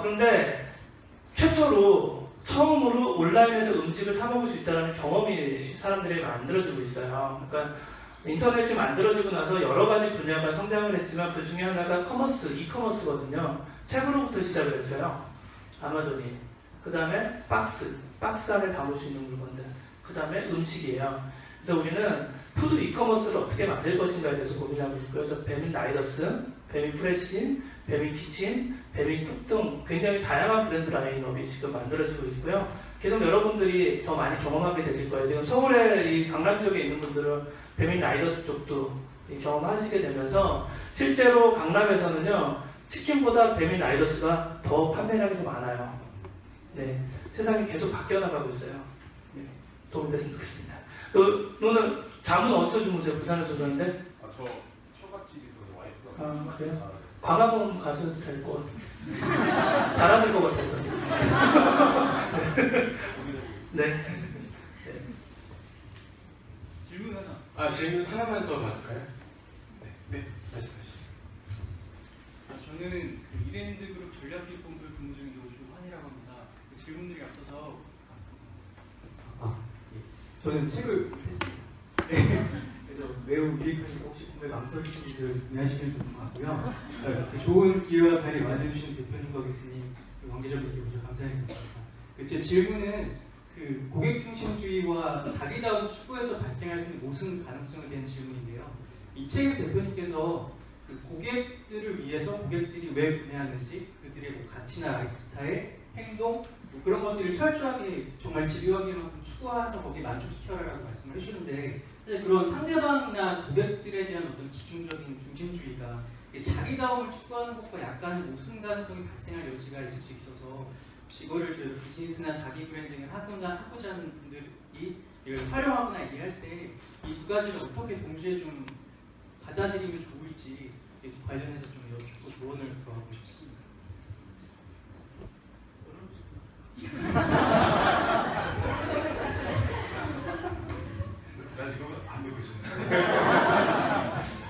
그런데 최초로 처음으로 온라인에서 음식을 사 먹을 수 있다는 경험이 사람들이 만들어지고 있어요. 그러니까 인터넷이 만들어지고 나서 여러 가지 분야가 성장을 했지만 그 중에 하나가 이커머스거든요. 책으로부터 시작을 했어요. 아마존이. 그 다음에 박스 안에 담을 수 있는 물건들. 그 다음에 음식이에요. 그래서 우리는 푸드 이커머스를 어떻게 만들 것인가에 대해서 고민하고 있고요. 그래서 배민 라이더스, 배민 프레시, 배민 키친, 배민 쿡 등 굉장히 다양한 브랜드 라인업이 지금 만들어지고 있고요. 계속 여러분들이 더 많이 경험하게 되실 거예요. 지금 서울에 이 강남 지역에 있는 분들은 배민 라이더스 쪽도 경험하시게 되면서 실제로 강남에서는요, 치킨보다 배민 라이더스가 더 판매량이 더 많아요. 네, 세상이 계속 바뀌어 나가고 있어요. 네, 도움이 됐으면 좋겠습니다. 너는 잠은 어디서 주무세요? 부산에서 자는데? 저 처갓집이 있어서 와이프가. 그래요? 광화문 가셔도 될 것 같은데. 잘하실 것 같아서. 네. 질문 하나. 질문 하나만 더 받을까요? 네, 말씀하시죠. 저는 이랜드 그룹 전략기획본부에 근무 중인 오주환이라고 합니다. 질문들이 앞서서 저는 책을 했습니다. 그래서 매우 유익하시고 혹시 구매 망설이시는 분들 구매하시면 좋을 것 같고요. 좋은 기회와 자리 마련해주신 대표님과 교수님, 관계자분들 모두 감사했습니다. 제 질문은 고객 중심주의와 자기다운 추구에서 발생할 수 있는 모순 가능성에 대한 질문인데요. 이 책에서 대표님께서 고객들을 위해서 고객들이 왜 구매하는지, 그들의 가치나 라이프 스타일, 행동, 그런 것들을 철저하게 정말 집요하게만큼 추구해서 거기에 만족시켜라라고 말씀을 해주시는데, 사실 그런 상대방이나 고객들에 대한 어떤 집중적인 중심주의가 자기다움을 추구하는 것과 약간의 모순 가능성이 발생할 여지가 있을 수 있어서, 혹시 이거를 비즈니스나 자기 브랜딩을 하고자 하는 분들이 이걸 활용하거나 일할 때 이 두 가지를 어떻게 동시에 좀 받아들이면 좋을지 관련해서 좀 여쭙고 조언을 구하고 싶습니다. 나 지금 안 듣고 있습니다.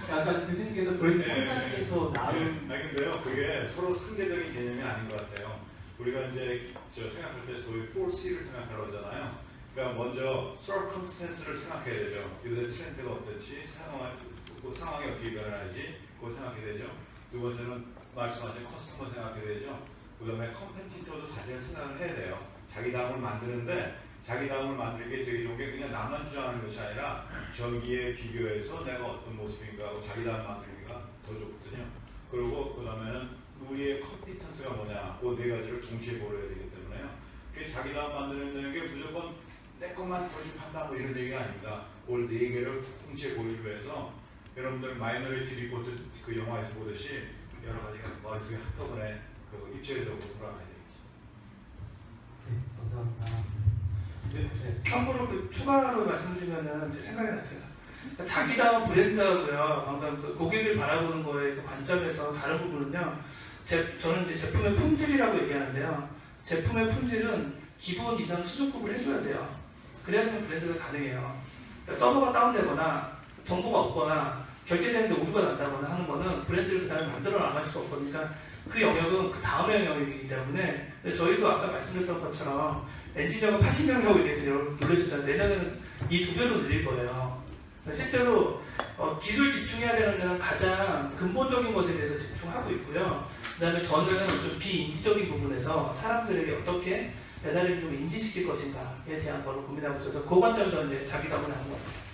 아까 교수님께서 브랜딩에서 나온 근데요, 그게 서로 상대적인 개념이 아닌 것 같아요. 우리가 이제 생각할 때 소위 4C를 생각하러 하잖아요. 그러니까 먼저 circumstance를 생각해야 되죠. 요새 트렌드가 어떨지, 상황이 어떻게 변하는지 그거 생각해야 되죠. 두 번째는 말씀하신 커스터머 생각해야 되죠. 그 다음에 컴페티터도 사실 생각을 해야 돼요. 자기 다음을 만드는데 자기 다음을 만들기 되게 좋은 게 그냥 나만 주장하는 것이 아니라 저기에 비교해서 내가 어떤 모습인가 하고 자기 다음 만들기가 더 좋거든요. 그리고 그 다음에는 우리의 컴피턴스가 뭐냐, 그 네 가지를 동시에 고려해야 되기 때문에요. 그게 자기 다음 만드는 게 무조건 내 것만 고집한다 뭐 이런 얘기가 아닙니다. 그걸 네 개를 동시에 고르기 위해서 여러분들 마이너리티 리포트 그 영화에서 보듯이 여러 가지가 머릿속에 한꺼번에 입체적으로 돌아가야 되겠죠. 네, 감사합니다. 네, 네. 참고로 그 추가로 말씀드리면은 제 생각이 났어요. 그러니까 자기다운 브랜드하고요. 그러니까 그 고객을 바라보는 거에 그 관점에서 다른 부분은요. 저는 이제 제품의 품질이라고 얘기하는데요. 제품의 품질은 기본 이상 수준급을 해줘야 돼요. 그래야지만 브랜드가 가능해요. 그러니까 서버가 다운되거나 정보가 없거나 결제되는데 오류가 난다거나 하는 거는 브랜드를 그 다음에 만들어 나갈 수가 없거든요. 그 영역은 그 다음의 영역이기 때문에 저희도 아까 말씀드렸던 것처럼 엔지니어가 80명이라고 얘기해서 여러분 놀라셨잖아요. 내년에는 이 2배로 늘릴 거예요. 실제로 기술 집중해야 되는 데는 가장 근본적인 것에 대해서 집중하고 있고요. 그 다음에 저는 좀 비인지적인 부분에서 사람들에게 어떻게 배달을 좀 인지시킬 것인가에 대한 걸로 고민하고 있어서 그 관점에서 이제 자기감을 하는 것 같아요.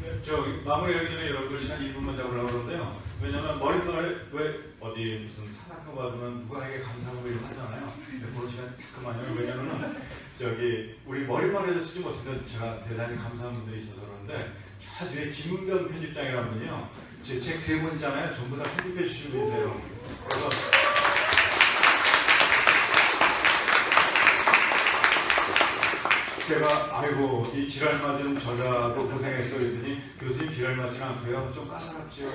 네, 마무리하기 전에 여러분들 시간 1분만 잡으려고 그러는데요. 왜냐면 머릿말에 왜 어디 무슨 상 같은 거 받으면 누구에게 감사하고 이런 거 하잖아요. 그런 시간 잠깐만요. 왜냐면은 우리 머릿말에도 쓰지 못했는데 제가 대단히 감사한 분들이 있어서 그러는데 저 뒤에 김은경 편집장이라는 분이요. 제 책 3권 있잖아요. 전부 다 편집해 주신 분이세요. 그래서 제가 아이고 이 지랄 맞은 저자도 고생했어 그랬더니 교수님 지랄 맞진 않고요. 좀 까다롭지요.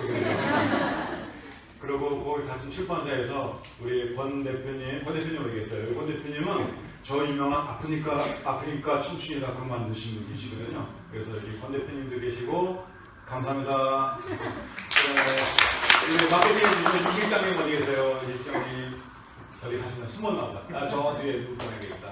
그리고 거기 같은 출판사에서 우리 권 대표님 어디 계세요? 권 대표님은 저 유명한 아프니까 청춘이다 그 만드신 분 계시거든요. 그래서 여기 권 대표님도 계시고 감사합니다. 마케팅 주신 이 실장님 어디 계세요? 이 실장님 어디 가시나 숨었나보다. 저 뒤에 불편하겠다.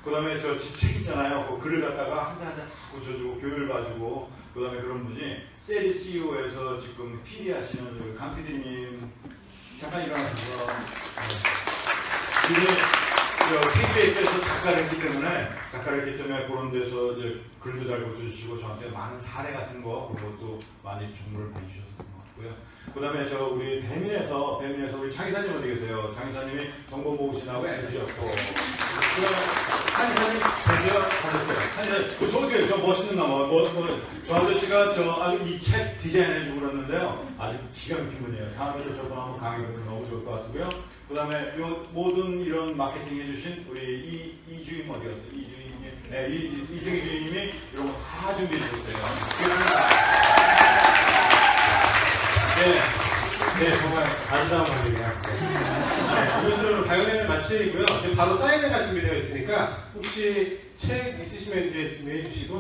그 다음에 저 책 있잖아요. 그 글을 갖다가 한자 고쳐주고 교육을 봐주고 그 다음에 그런 분이 세리 CEO에서 지금 PD 하시는 강 PD님 잠깐 일어나셔서 KBS에서 작가를 했기 때문에 그런 데서 글도 잘 고쳐주시고 저한테 많은 사례 같은 거 그것도 많이 정보를 보내주셔서 고맙고요. 그 다음에 우리 배민에서 우리 장이사님 어디 계세요? 장이사님이 정보 모으시라고 애쓰셨고 그 다음에 한이사님 드디어 가셨어요. 한이사님 저기 저 멋있는 나무 저 아저씨가 아주 이 책 디자인해주고 그랬는데요. 아주 기가 막힌 분이에요. 다음에도 저번 한번 강의해보면 너무 좋을 것 같고요. 그 다음에 요 모든 이런 마케팅 해주신 우리 이주임 어디 갔어요? 이승희 주임님이 이런 거 다 준비해 주셨어요. 네, 정말 감사한 관계네요. 이것으로는 가요회를 마치고요. 지금 바로 사인회가 준비되어 있으니까 혹시 책 있으시면 이제 준비해 주시고